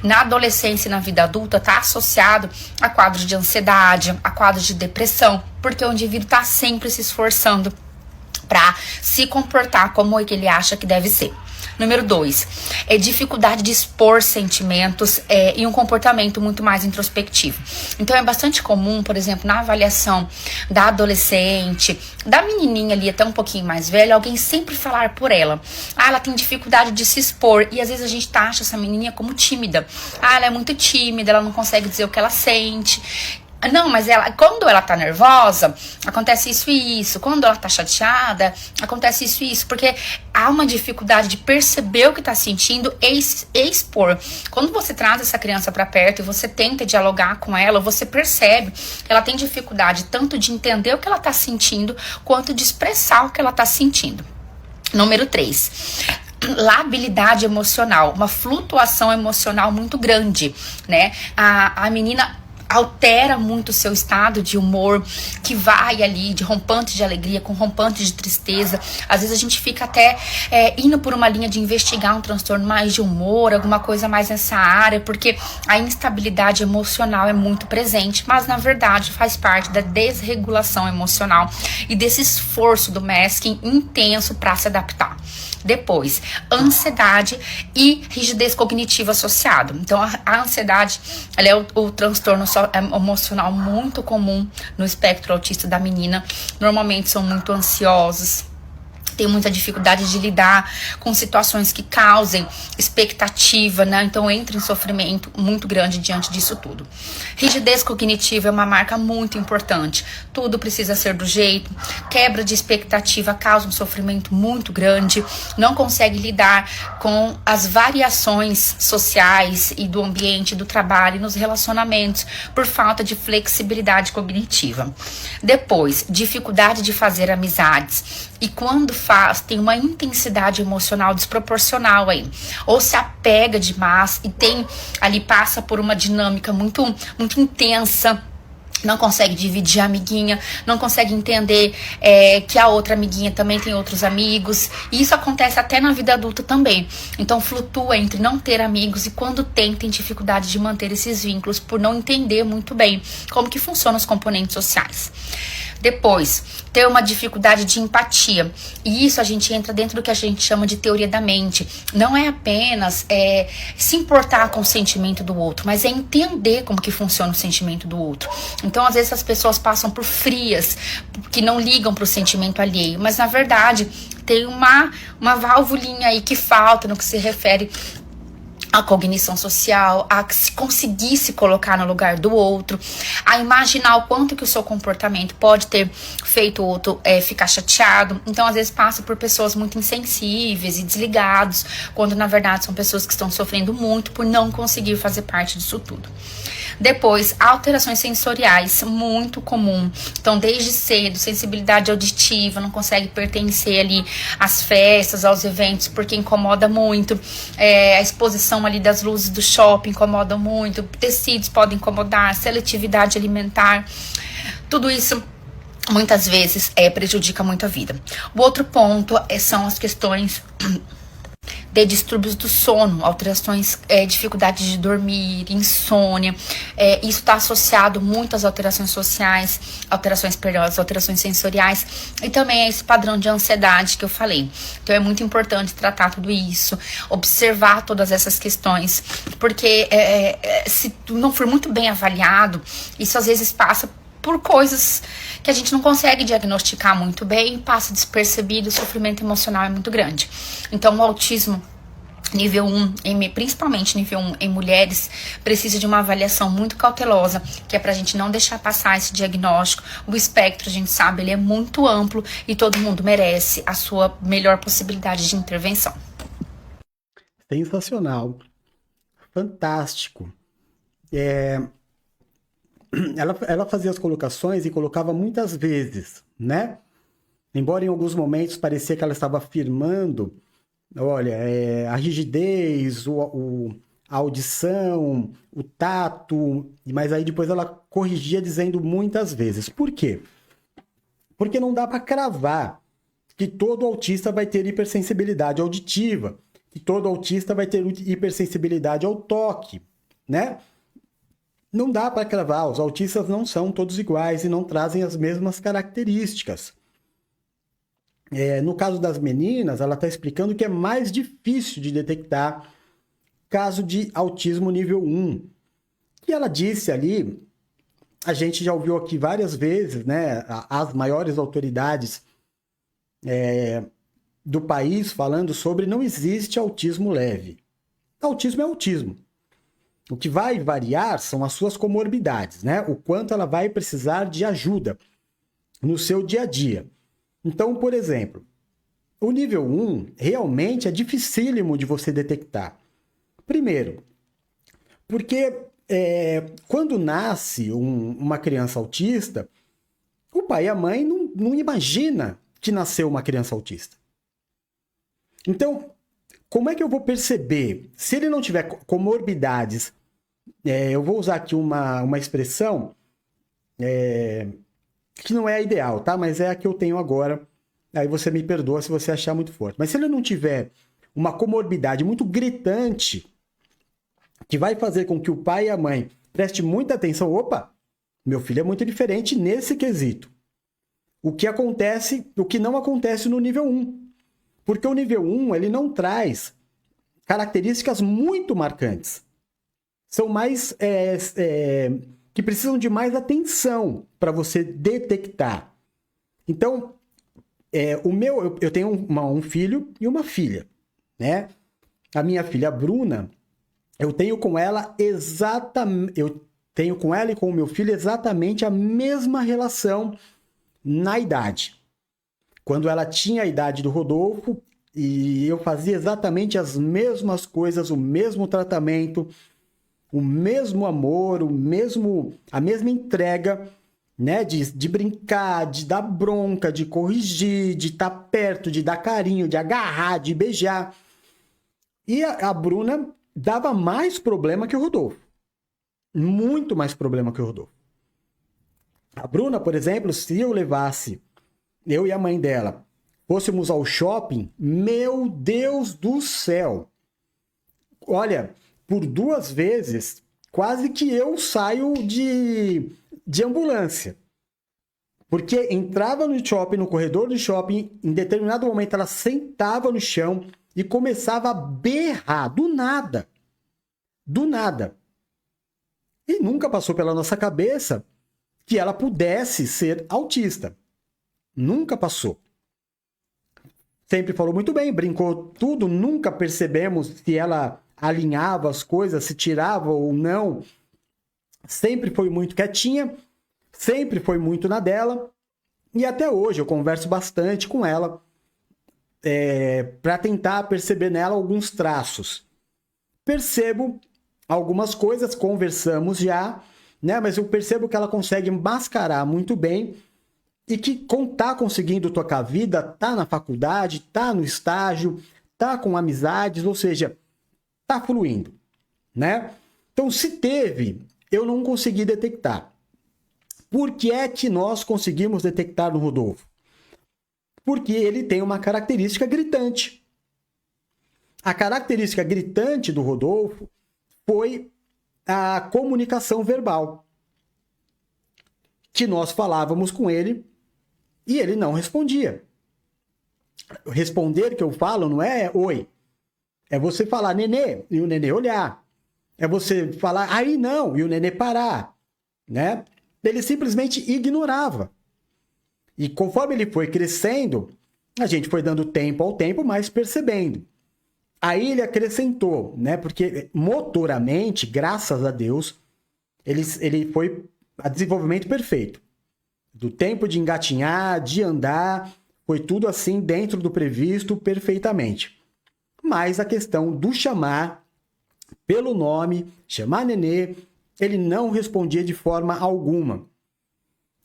Na adolescência e na vida adulta está associado a quadros de ansiedade, a quadros de depressão, porque o indivíduo está sempre se esforçando para se comportar como ele acha que deve ser. Número 2, dificuldade de expor sentimentos e um comportamento muito mais introspectivo. Então é bastante comum, por exemplo, na avaliação da adolescente, da menininha ali até um pouquinho mais velha, alguém sempre falar por ela. Ela tem dificuldade de se expor, e às vezes a gente taxa essa menininha como tímida. Ela é muito tímida, ela não consegue dizer o que ela sente. Não, mas quando ela tá nervosa, acontece isso e isso. Quando ela tá chateada, acontece isso e isso. Porque há uma dificuldade de perceber o que tá sentindo e expor. Quando você traz essa criança pra perto e você tenta dialogar com ela, você percebe que ela tem dificuldade tanto de entender o que ela tá sentindo, quanto de expressar o que ela tá sentindo. Número 3. Labilidade emocional, uma flutuação emocional muito grande, né? A menina altera muito o seu estado de humor, que vai ali de rompante de alegria com rompante de tristeza. Às vezes a gente fica até indo por uma linha de investigar um transtorno mais de humor, alguma coisa mais nessa área, porque a instabilidade emocional é muito presente, mas na verdade faz parte da desregulação emocional e desse esforço do masking intenso para se adaptar. Depois, ansiedade e rigidez cognitiva associado. Então, a ansiedade, ela é o transtorno emocional muito comum no espectro autista da menina. Normalmente são muito ansiosos, tem muita dificuldade de lidar com situações que causem expectativa, né? Então entra em sofrimento muito grande diante disso tudo. Rigidez cognitiva é uma marca muito importante. Tudo precisa ser do jeito. Quebra de expectativa causa um sofrimento muito grande. Não consegue lidar com as variações sociais e do ambiente, do trabalho e nos relacionamentos por falta de flexibilidade cognitiva. Depois, dificuldade de fazer amizades. E quando tem uma intensidade emocional desproporcional aí, ou se apega demais e passa por uma dinâmica muito intensa. Não consegue dividir a amiguinha, não consegue entender que a outra amiguinha também tem outros amigos. E isso acontece até na vida adulta também. Então flutua entre não ter amigos e quando tem dificuldade de manter esses vínculos por não entender muito bem como que funcionam os componentes sociais. Depois, ter uma dificuldade de empatia. E isso a gente entra dentro do que a gente chama de teoria da mente. Não é apenas se importar com o sentimento do outro, mas é entender como que funciona o sentimento do outro. Então, às vezes, as pessoas passam por frias, que não ligam para o sentimento alheio. Mas, na verdade, tem uma válvulinha aí que falta no que se refere a cognição social, a conseguir se colocar no lugar do outro, a imaginar o quanto que o seu comportamento pode ter feito o outro ficar chateado. Então, às vezes, passa por pessoas muito insensíveis e desligados, quando, na verdade, são pessoas que estão sofrendo muito por não conseguir fazer parte disso tudo. Depois, alterações sensoriais, muito comum. Então, desde cedo, sensibilidade auditiva, não consegue pertencer ali às festas, aos eventos, porque incomoda muito. A exposição ali das luzes do shopping incomoda muito. Tecidos podem incomodar, seletividade alimentar. Tudo isso muitas vezes prejudica muito a vida. O outro ponto são as questões de distúrbios do sono, alterações, dificuldade de dormir, insônia. Isso está associado muito às alterações sociais, às alterações sensoriais e também a esse padrão de ansiedade que eu falei. Então é muito importante tratar tudo isso, observar todas essas questões, porque se não for muito bem avaliado, isso às vezes passa por coisas que a gente não consegue diagnosticar muito bem, passa despercebido, o sofrimento emocional é muito grande. Então, o autismo nível 1, principalmente nível 1 em mulheres, precisa de uma avaliação muito cautelosa, que é pra gente não deixar passar esse diagnóstico. O espectro, a gente sabe, ele é muito amplo e todo mundo merece a sua melhor possibilidade de intervenção. Sensacional. Fantástico. Ela fazia as colocações e colocava muitas vezes, né? Embora em alguns momentos parecia que ela estava afirmando, olha, a rigidez, a audição, o tato, mas aí depois ela corrigia dizendo muitas vezes. Por quê? Porque não dá para cravar que todo autista vai ter hipersensibilidade auditiva, que todo autista vai ter hipersensibilidade ao toque, né? Não dá para cravar, os autistas não são todos iguais e não trazem as mesmas características. No caso das meninas, ela está explicando que é mais difícil de detectar caso de autismo nível 1. E ela disse ali, a gente já ouviu aqui várias vezes, né, as maiores autoridades do país falando sobre não existe autismo leve. Autismo é autismo. O que vai variar são as suas comorbidades, né? O quanto ela vai precisar de ajuda no seu dia a dia. Então, por exemplo, o nível 1 realmente é dificílimo de você detectar. Primeiro, porque quando nasce uma criança autista, o pai e a mãe não imagina que nasceu uma criança autista. Então, como é que eu vou perceber? Se ele não tiver comorbidades, eu vou usar aqui uma expressão que não é a ideal, tá? Mas é a que eu tenho agora. Aí você me perdoa se você achar muito forte. Mas se ele não tiver uma comorbidade muito gritante, que vai fazer com que o pai e a mãe prestem muita atenção, opa, meu filho é muito diferente nesse quesito. O que não acontece no nível 1. Porque o nível 1, ele não traz características muito marcantes. São mais que precisam de mais atenção para você detectar. Então, eu tenho um filho e uma filha, né? A minha filha Bruna, eu tenho com ela e com o meu filho exatamente a mesma relação na idade. Quando ela tinha a idade do Rodolfo, e eu fazia exatamente as mesmas coisas, o mesmo tratamento, o mesmo amor, a mesma entrega né? De brincar, de dar bronca, de corrigir, de estar perto, de dar carinho, de agarrar, de beijar. E a Bruna dava mais problema que o Rodolfo. Muito mais problema que o Rodolfo. A Bruna, por exemplo, se eu levasse, eu e a mãe dela, fôssemos ao shopping, meu Deus do céu! Olha, por 2 vezes, quase que eu saio de ambulância. Porque entrava no shopping, no corredor do shopping, em determinado momento ela sentava no chão e começava a berrar, do nada. Do nada. E nunca passou pela nossa cabeça que ela pudesse ser autista. Nunca passou. Sempre falou muito bem, brincou tudo, nunca percebemos se ela alinhava as coisas, se tirava ou não. Sempre foi muito quietinha, sempre foi muito na dela. E até hoje eu converso bastante com ela para tentar perceber nela alguns traços. Percebo algumas coisas, conversamos já, né? Mas eu percebo que ela consegue mascarar muito bem e que tá conseguindo tocar a vida, tá na faculdade, tá no estágio, tá com amizades, ou seja, tá fluindo, né? Então, se teve, eu não consegui detectar. Por que é que nós conseguimos detectar no Rodolfo? Porque ele tem uma característica gritante. A característica gritante do Rodolfo foi a comunicação verbal. Que nós falávamos com ele e ele não respondia. Responder que eu falo não é oi. É você falar nenê e o nenê olhar. É você falar aí não e o nenê parar, né? Ele simplesmente ignorava. E conforme ele foi crescendo, a gente foi dando tempo ao tempo, mas percebendo. Aí ele acrescentou, né? Porque motoramente, graças a Deus, ele foi a desenvolvimento perfeito. Do tempo de engatinhar, de andar, foi tudo assim dentro do previsto perfeitamente. Mas a questão do chamar pelo nome, chamar nenê, ele não respondia de forma alguma.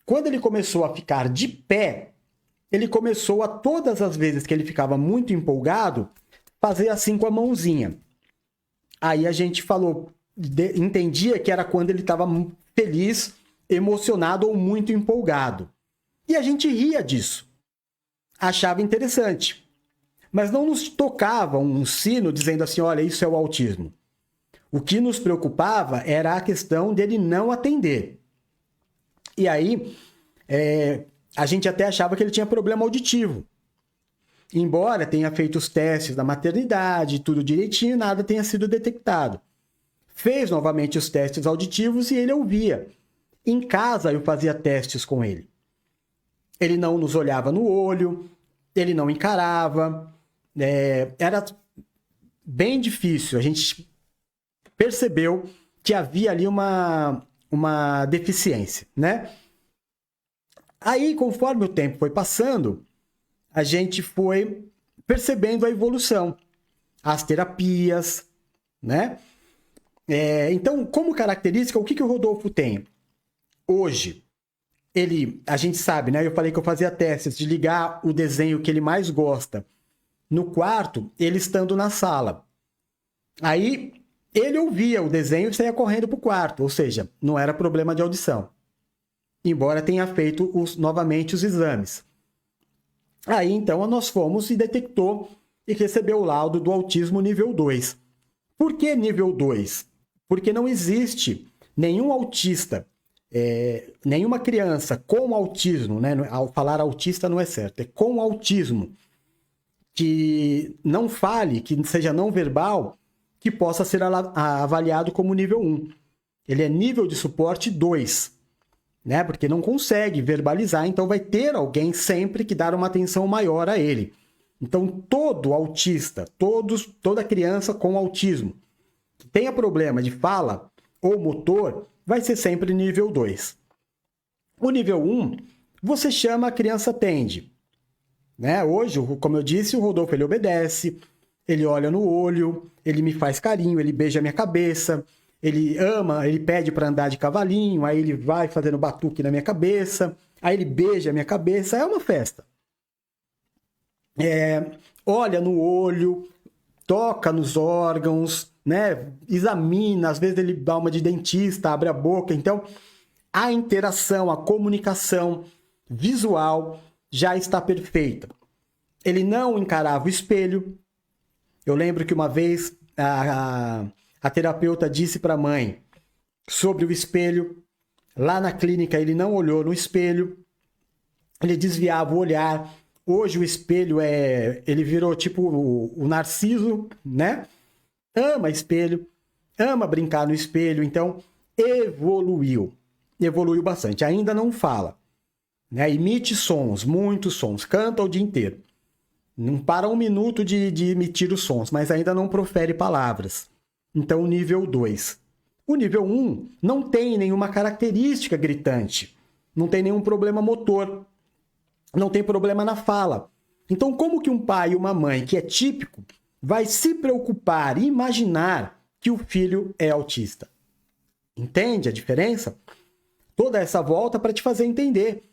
Quando ele começou a ficar de pé, ele começou a, todas as vezes que ele ficava muito empolgado, fazer assim com a mãozinha. Aí a gente falou, entendia que era quando ele estava feliz, emocionado ou muito empolgado. E a gente ria disso. Achava interessante. Mas não nos tocava um sino dizendo assim, olha, isso é o autismo. O que nos preocupava era a questão dele não atender. E aí, a gente até achava que ele tinha problema auditivo. Embora tenha feito os testes da maternidade, tudo direitinho, nada tenha sido detectado. Fez novamente os testes auditivos e ele ouvia. Em casa eu fazia testes com ele. Ele não nos olhava no olho, ele não encarava. Era bem difícil. A gente percebeu que havia ali uma deficiência, né? Aí, conforme o tempo foi passando, a gente foi percebendo a evolução, as terapias, né? Então, como característica, o que o Rodolfo tem? Hoje, a gente sabe, né? Eu falei que eu fazia testes de ligar o desenho que ele mais gosta no quarto, ele estando na sala. Aí, ele ouvia o desenho e saía correndo para o quarto, ou seja, não era problema de audição. Embora tenha feito novamente os exames. Aí, então, nós fomos e detectou e recebeu o laudo do autismo nível 2. Por que nível 2? Porque não existe nenhum autista, nenhuma criança com autismo, né? Ao falar autista não é certo, é com autismo, que não fale, que seja não verbal, que possa ser avaliado como nível 1. Ele é nível de suporte 2. Né? Porque não consegue verbalizar, então vai ter alguém sempre que dar uma atenção maior a ele. Então, todo autista, toda criança com autismo que tenha problema de fala ou motor, vai ser sempre nível 2. O nível 1, você chama, a criança atende. Né? Hoje, como eu disse, o Rodolfo ele obedece, ele olha no olho, ele me faz carinho, ele beija a minha cabeça, ele ama, ele pede para andar de cavalinho, aí ele vai fazendo batuque na minha cabeça, aí ele beija a minha cabeça, é uma festa. Olha no olho, toca nos órgãos, né? Examina, às vezes ele dá uma de dentista, abre a boca. Então, a interação, a comunicação visual já está perfeita. Ele não encarava o espelho. Eu lembro que uma vez a terapeuta disse para a mãe sobre o espelho. Lá na clínica ele não olhou no espelho, ele desviava o olhar. Hoje o espelho ele virou tipo o Narciso, né? Ama espelho, ama brincar no espelho, então evoluiu bastante. Ainda não fala, né? Emite sons, muitos sons, canta o dia inteiro. Não para um minuto de emitir os sons, mas ainda não profere palavras. Então, nível 2. O nível 1 não tem nenhuma característica gritante, não tem nenhum problema motor, não tem problema na fala. Então, como que um pai e uma mãe, que é típico, vai se preocupar e imaginar que o filho é autista? Entende a diferença? Toda essa volta para te fazer entender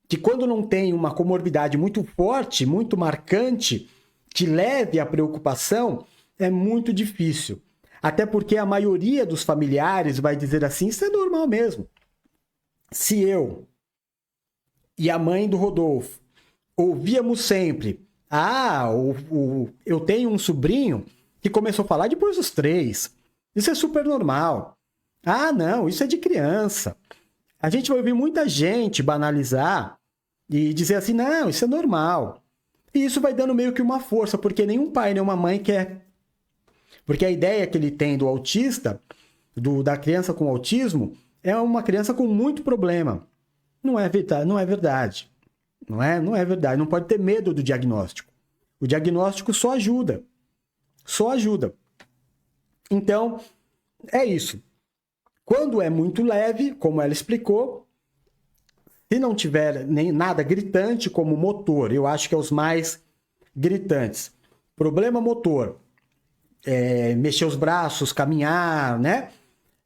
que quando não tem uma comorbidade muito forte, muito marcante, que leve à preocupação, é muito difícil. Até porque a maioria dos familiares vai dizer assim, isso é normal mesmo. Se eu e a mãe do Rodolfo ouvíamos sempre, eu tenho um sobrinho que começou a falar depois dos 3. Isso é super normal. Não, isso é de criança. A gente vai ouvir muita gente banalizar e dizer assim, não, isso é normal. E isso vai dando meio que uma força, porque nenhum pai, nenhuma mãe quer. Porque a ideia que ele tem do autista, da criança com autismo, é uma criança com muito problema. Não é verdade. Não é verdade. Não é verdade. Não pode ter medo do diagnóstico. O diagnóstico só ajuda. Só ajuda. Então, é isso. Quando é muito leve, como ela explicou, se não tiver nem nada gritante como motor, eu acho que é os mais gritantes. Problema motor, mexer os braços, caminhar, né?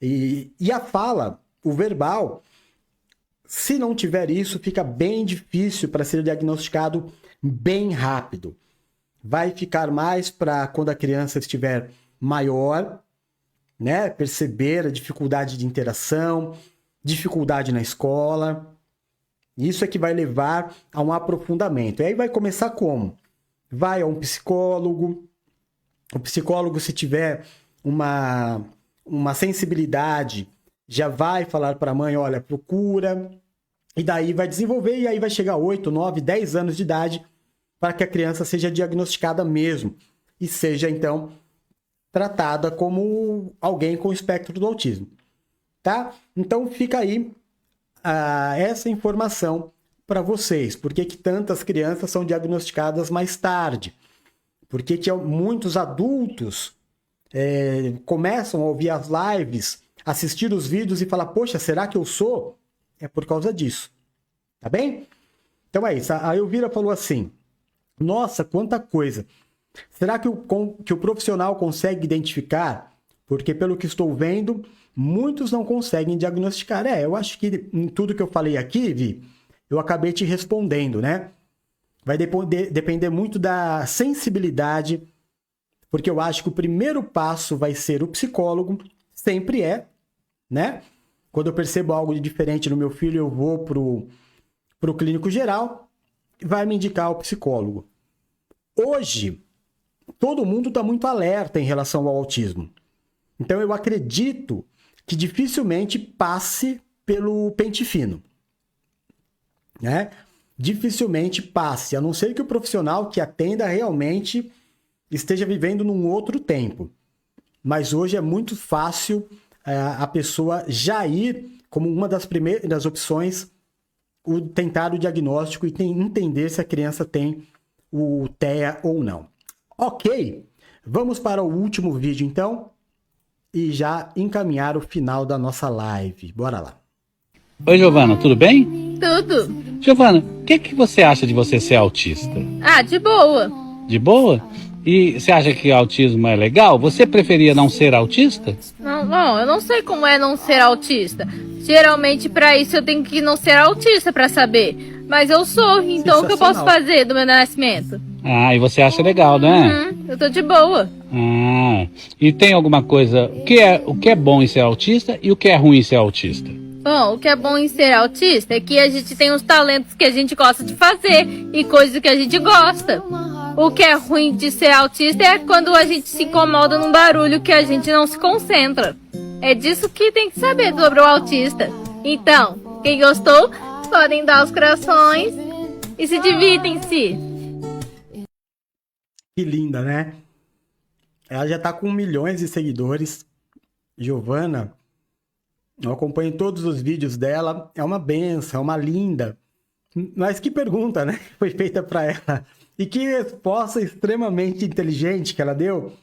E a fala, o verbal, se não tiver isso, fica bem difícil para ser diagnosticado bem rápido. Vai ficar mais para quando a criança estiver maior, né? Perceber a dificuldade de interação, dificuldade na escola. Isso é que vai levar a um aprofundamento. E aí vai começar como? Vai a um psicólogo. O psicólogo, se tiver uma sensibilidade, já vai falar para a mãe, olha, procura. E daí vai desenvolver, e aí vai chegar a 8, 9, 10 anos de idade para que a criança seja diagnosticada mesmo. E seja, então, tratada como alguém com espectro do autismo. Tá? Então fica aí essa informação para vocês. Por que tantas crianças são diagnosticadas mais tarde? Por que muitos adultos começam a ouvir as lives, assistir os vídeos e falar, poxa, será que eu sou? É por causa disso. Tá bem? Então é isso. A Elvira falou assim, nossa, quanta coisa. Será que o profissional consegue identificar? Porque pelo que estou vendo, muitos não conseguem diagnosticar. Eu acho que em tudo que eu falei aqui, Vi, eu acabei te respondendo, né? Vai depender muito da sensibilidade, porque eu acho que o primeiro passo vai ser o psicólogo, sempre né? Quando eu percebo algo de diferente no meu filho, eu vou pro clínico geral, vai me indicar o psicólogo. Hoje, todo mundo está muito alerta em relação ao autismo. Então, eu acredito que dificilmente passe pelo pente fino, né? Dificilmente passe, a não ser que o profissional que atenda realmente esteja vivendo num outro tempo. Mas hoje é muito fácil a pessoa já ir como uma das primeiras opções, tentar o diagnóstico e entender se a criança tem o TEA ou não. Ok, vamos para o último vídeo então e já encaminhar o final da nossa live. Bora lá. Oi, Giovana, tudo bem? Tudo. Giovana, o que você acha de você ser autista? De boa. De boa? E você acha que autismo é legal? Você preferia não ser autista? Não, eu não sei como é não ser autista. Geralmente, pra isso, eu tenho que não ser autista pra saber. Mas eu sou, então o que eu posso fazer do meu nascimento? Ah, e você acha legal, né? Eu tô de boa. Ah, e tem alguma coisa... O que é bom em ser autista e o que é ruim em ser autista? Bom, o que é bom em ser autista é que a gente tem os talentos que a gente gosta de fazer e coisas que a gente gosta. O que é ruim de ser autista é quando a gente se incomoda num barulho que a gente não se concentra. É disso que tem que saber sobre o autista. Então, quem gostou, podem dar os corações e se divirtem-se. Que linda, né? Ela já tá com milhões de seguidores. Giovana, eu acompanho todos os vídeos dela. É uma benção, é uma linda. Mas que pergunta, né? Foi feita para ela. E que resposta extremamente inteligente que ela deu.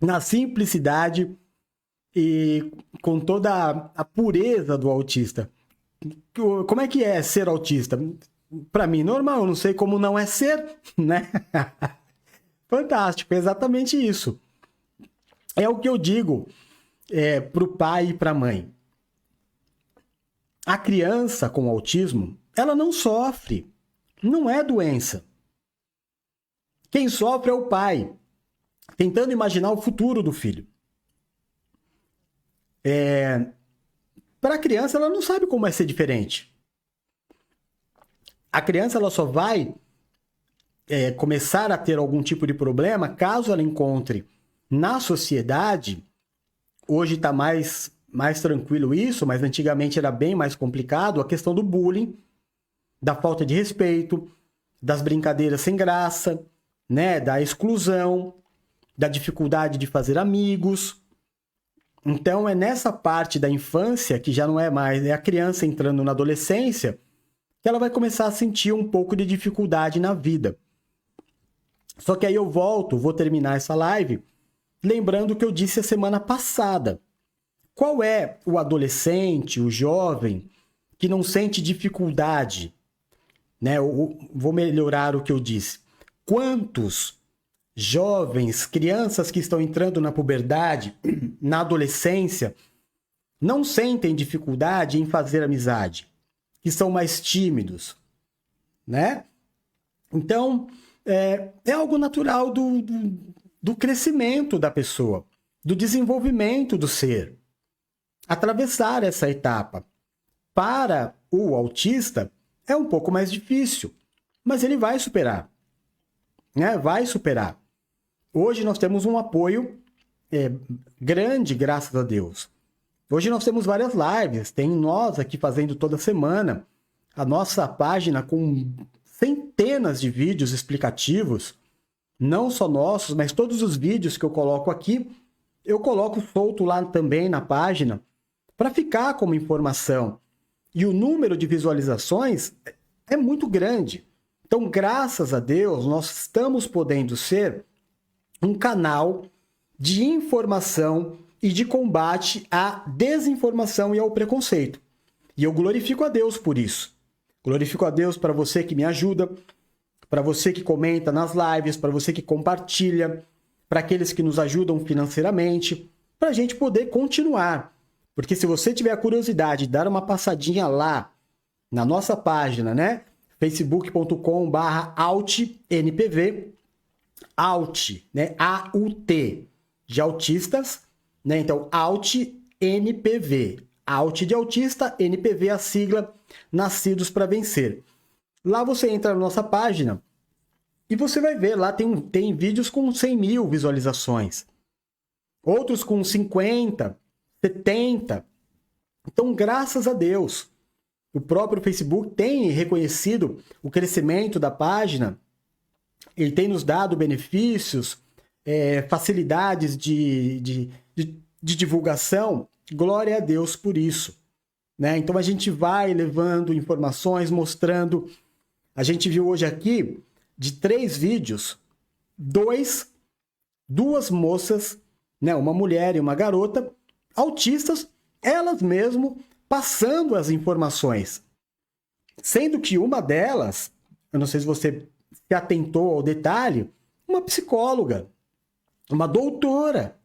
Na simplicidade e com toda a pureza do autista. Como é que é ser autista? Para mim, normal. Eu não sei como não é ser, né? Fantástico, é exatamente isso. É o que eu digo para o pai e para a mãe. A criança com autismo, ela não sofre. Não é doença. Quem sofre é o pai, tentando imaginar o futuro do filho. Para a criança, ela não sabe como é ser diferente. A criança ela só vai começar a ter algum tipo de problema caso ela encontre na sociedade. Hoje está mais tranquilo isso, mas antigamente era bem mais complicado, a questão do bullying, da falta de respeito, das brincadeiras sem graça, né, da exclusão, da dificuldade de fazer amigos. Então é nessa parte da infância, que já não é mais, é a criança entrando na adolescência, que ela vai começar a sentir um pouco de dificuldade na vida. Só que aí eu vou terminar essa live lembrando o que eu disse a semana passada. Qual é o adolescente, o jovem, que não sente dificuldade? Né? Vou melhorar o que eu disse. Quantos jovens, crianças que estão entrando na puberdade, na adolescência, não sentem dificuldade em fazer amizade? Que são mais tímidos, né? Então, é algo natural do crescimento da pessoa, do desenvolvimento do ser. Atravessar essa etapa. Para o autista, é um pouco mais difícil, mas ele vai superar. Né? Vai superar. Hoje nós temos um apoio grande, graças a Deus. Hoje nós temos várias lives, tem nós aqui fazendo toda semana, a nossa página com centenas de vídeos explicativos, não só nossos, mas todos os vídeos que eu coloco aqui, eu coloco solto lá também na página, para ficar como informação. E o número de visualizações é muito grande. Então, graças a Deus, nós estamos podendo ser um canal de informação e de combate à desinformação e ao preconceito. E eu glorifico a Deus por isso. Glorifico a Deus para você que me ajuda, para você que comenta nas lives, para você que compartilha, para aqueles que nos ajudam financeiramente, para a gente poder continuar. Porque se você tiver a curiosidade de dar uma passadinha lá na nossa página, né? facebook.com/altnpv, alt, né? A-U-T, de autistas, né? Então, altnpv, alt de autista, NPV a sigla, Nascidos para Vencer. Lá você entra na nossa página e você vai ver, lá tem vídeos com 100 mil visualizações, outros com 50, 70. Então, graças a Deus, o próprio Facebook tem reconhecido o crescimento da página, ele tem nos dado benefícios, facilidades de divulgação. Glória a Deus por isso. Né? Então, a gente vai levando informações, mostrando. A gente viu hoje aqui, de 3 vídeos, duas moças, né? Uma mulher e uma garota, autistas, elas mesmo passando as informações. Sendo que uma delas, eu não sei se você se atentou ao detalhe, uma psicóloga, uma doutora.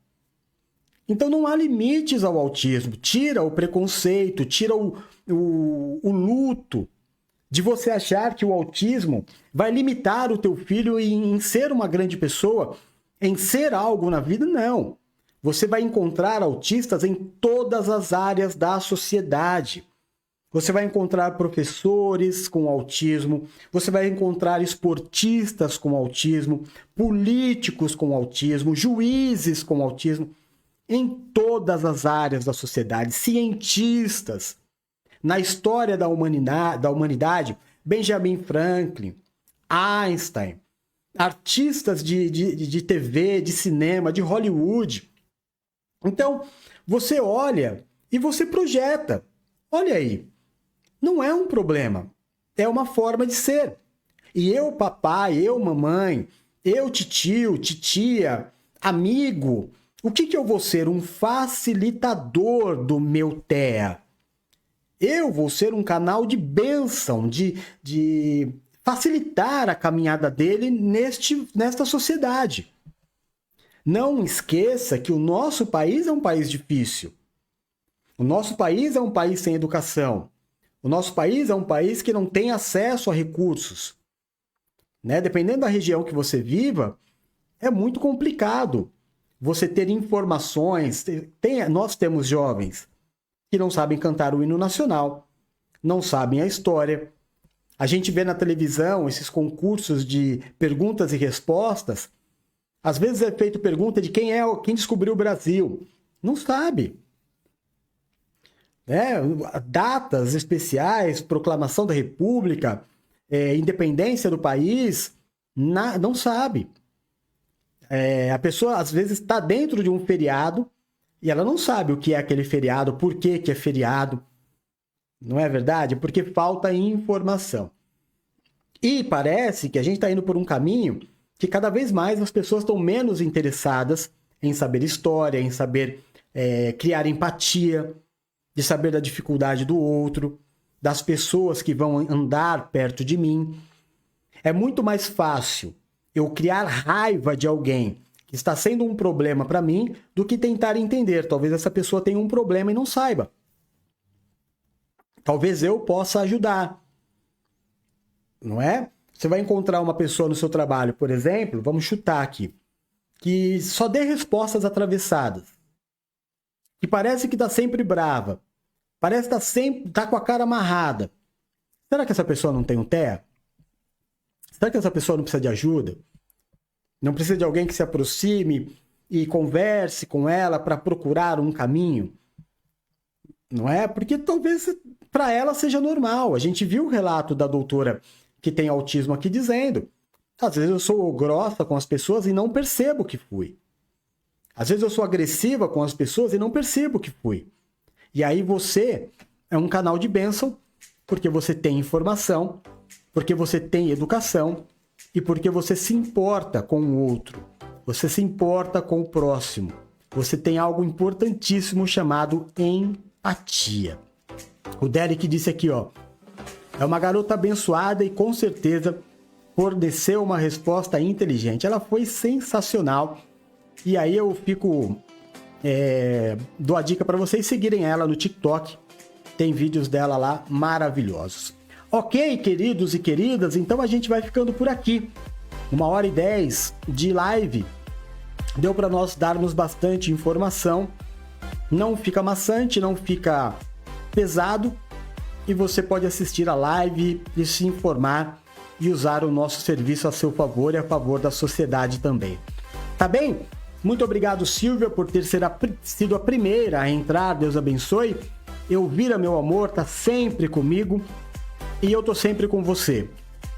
Então não há limites ao autismo. Tira o preconceito, tira o luto de você achar que o autismo vai limitar o teu filho em ser uma grande pessoa, em ser algo na vida. Não. Você vai encontrar autistas em todas as áreas da sociedade. Você vai encontrar professores com autismo, você vai encontrar esportistas com autismo, políticos com autismo, juízes com autismo, em todas as áreas da sociedade, cientistas. Na história da humanidade, Benjamin Franklin, Einstein, artistas de TV, de cinema, de Hollywood. Então, você olha e você projeta. Olha aí, não é um problema, é uma forma de ser. E eu, papai, eu, mamãe, eu, titio, titia, amigo, o que eu vou ser? Um facilitador do meu TEA. Eu vou ser um canal de bênção, de facilitar a caminhada dele nesta sociedade. Não esqueça que o nosso país é um país difícil. O nosso país é um país sem educação. O nosso país é um país que não tem acesso a recursos. Né? Dependendo da região que você viva, é muito complicado você ter informações. Nós temos jovens que não sabem cantar o hino nacional, não sabem a história. A gente vê na televisão esses concursos de perguntas e respostas. Às vezes é feito pergunta de quem descobriu o Brasil. Não sabe. Datas especiais, proclamação da República, independência do país, não sabe. A pessoa às vezes está dentro de um feriado e ela não sabe o que é aquele feriado, por que é feriado. Não é verdade? Porque falta informação. E parece que a gente está indo por um caminho que cada vez mais as pessoas estão menos interessadas em saber história, em saber criar empatia, de saber da dificuldade do outro, das pessoas que vão andar perto de mim. É muito mais fácil eu criar raiva de alguém que está sendo um problema para mim do que tentar entender. Talvez essa pessoa tenha um problema e não saiba. Talvez eu possa ajudar. Não é? Você vai encontrar uma pessoa no seu trabalho, por exemplo, vamos chutar aqui, que só dê respostas atravessadas. Que parece que está sempre brava. Parece que está com a cara amarrada. Será que essa pessoa não tem um TEA? Será que essa pessoa não precisa de ajuda? Não precisa de alguém que se aproxime e converse com ela para procurar um caminho? Não é? Porque talvez para ela seja normal. A gente viu o relato da doutora que tem autismo aqui dizendo: às vezes eu sou grossa com as pessoas e não percebo que fui. Às vezes eu sou agressiva com as pessoas e não percebo que fui. E aí você é um canal de bênção porque você tem informação, porque você tem educação e porque você se importa com o outro. Você se importa com o próximo. Você tem algo importantíssimo chamado empatia. O Derek disse aqui, ó: é uma garota abençoada e com certeza forneceu uma resposta inteligente. Ela foi sensacional. E aí eu dou a dica para vocês seguirem ela no TikTok. Tem vídeos dela lá maravilhosos. Ok, queridos e queridas, então a gente vai ficando por aqui. 1h10 de live. Deu para nós darmos bastante informação. Não fica maçante, não fica pesado. E você pode assistir a live e se informar e usar o nosso serviço a seu favor e a favor da sociedade também. Tá bem? Muito obrigado, Silvia, por ter sido a primeira a entrar. Deus abençoe. Elvira, meu amor, tá sempre comigo e eu tô sempre com você.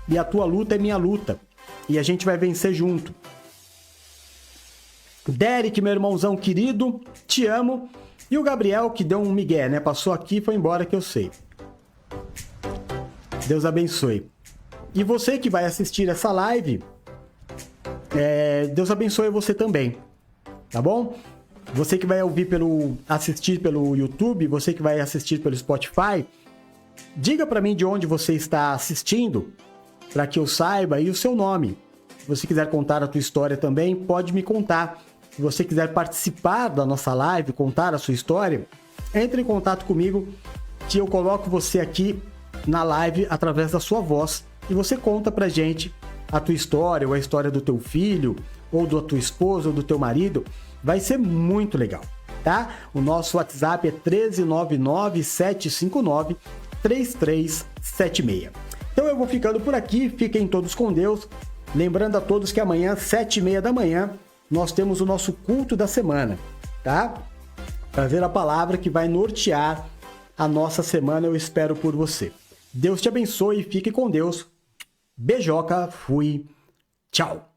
E a tua luta é minha luta. E a gente vai vencer junto. Derek, meu irmãozão querido, te amo. E o Gabriel, que deu um migué, né? Passou aqui e foi embora, que eu sei. Deus abençoe. E você que vai assistir essa live, Deus abençoe você também. Tá bom? Você que vai assistir pelo YouTube, você que vai assistir pelo Spotify, diga para mim de onde você está assistindo, para que eu saiba, e o seu nome. Se você quiser contar a tua história também, pode me contar. Se você quiser participar da nossa live, contar a sua história, entre em contato comigo que eu coloco você aqui na live através da sua voz e você conta pra gente a tua história, ou a história do teu filho, ou da tua esposa, ou do teu marido. Vai ser muito legal, tá? O nosso WhatsApp é 13997593376. Então eu vou ficando por aqui, fiquem todos com Deus. Lembrando a todos que amanhã, 7h30 da manhã, nós temos o nosso culto da semana, tá? Para ver a palavra que vai nortear a nossa semana, eu espero por você. Deus te abençoe, fique com Deus. Beijoca, fui, tchau.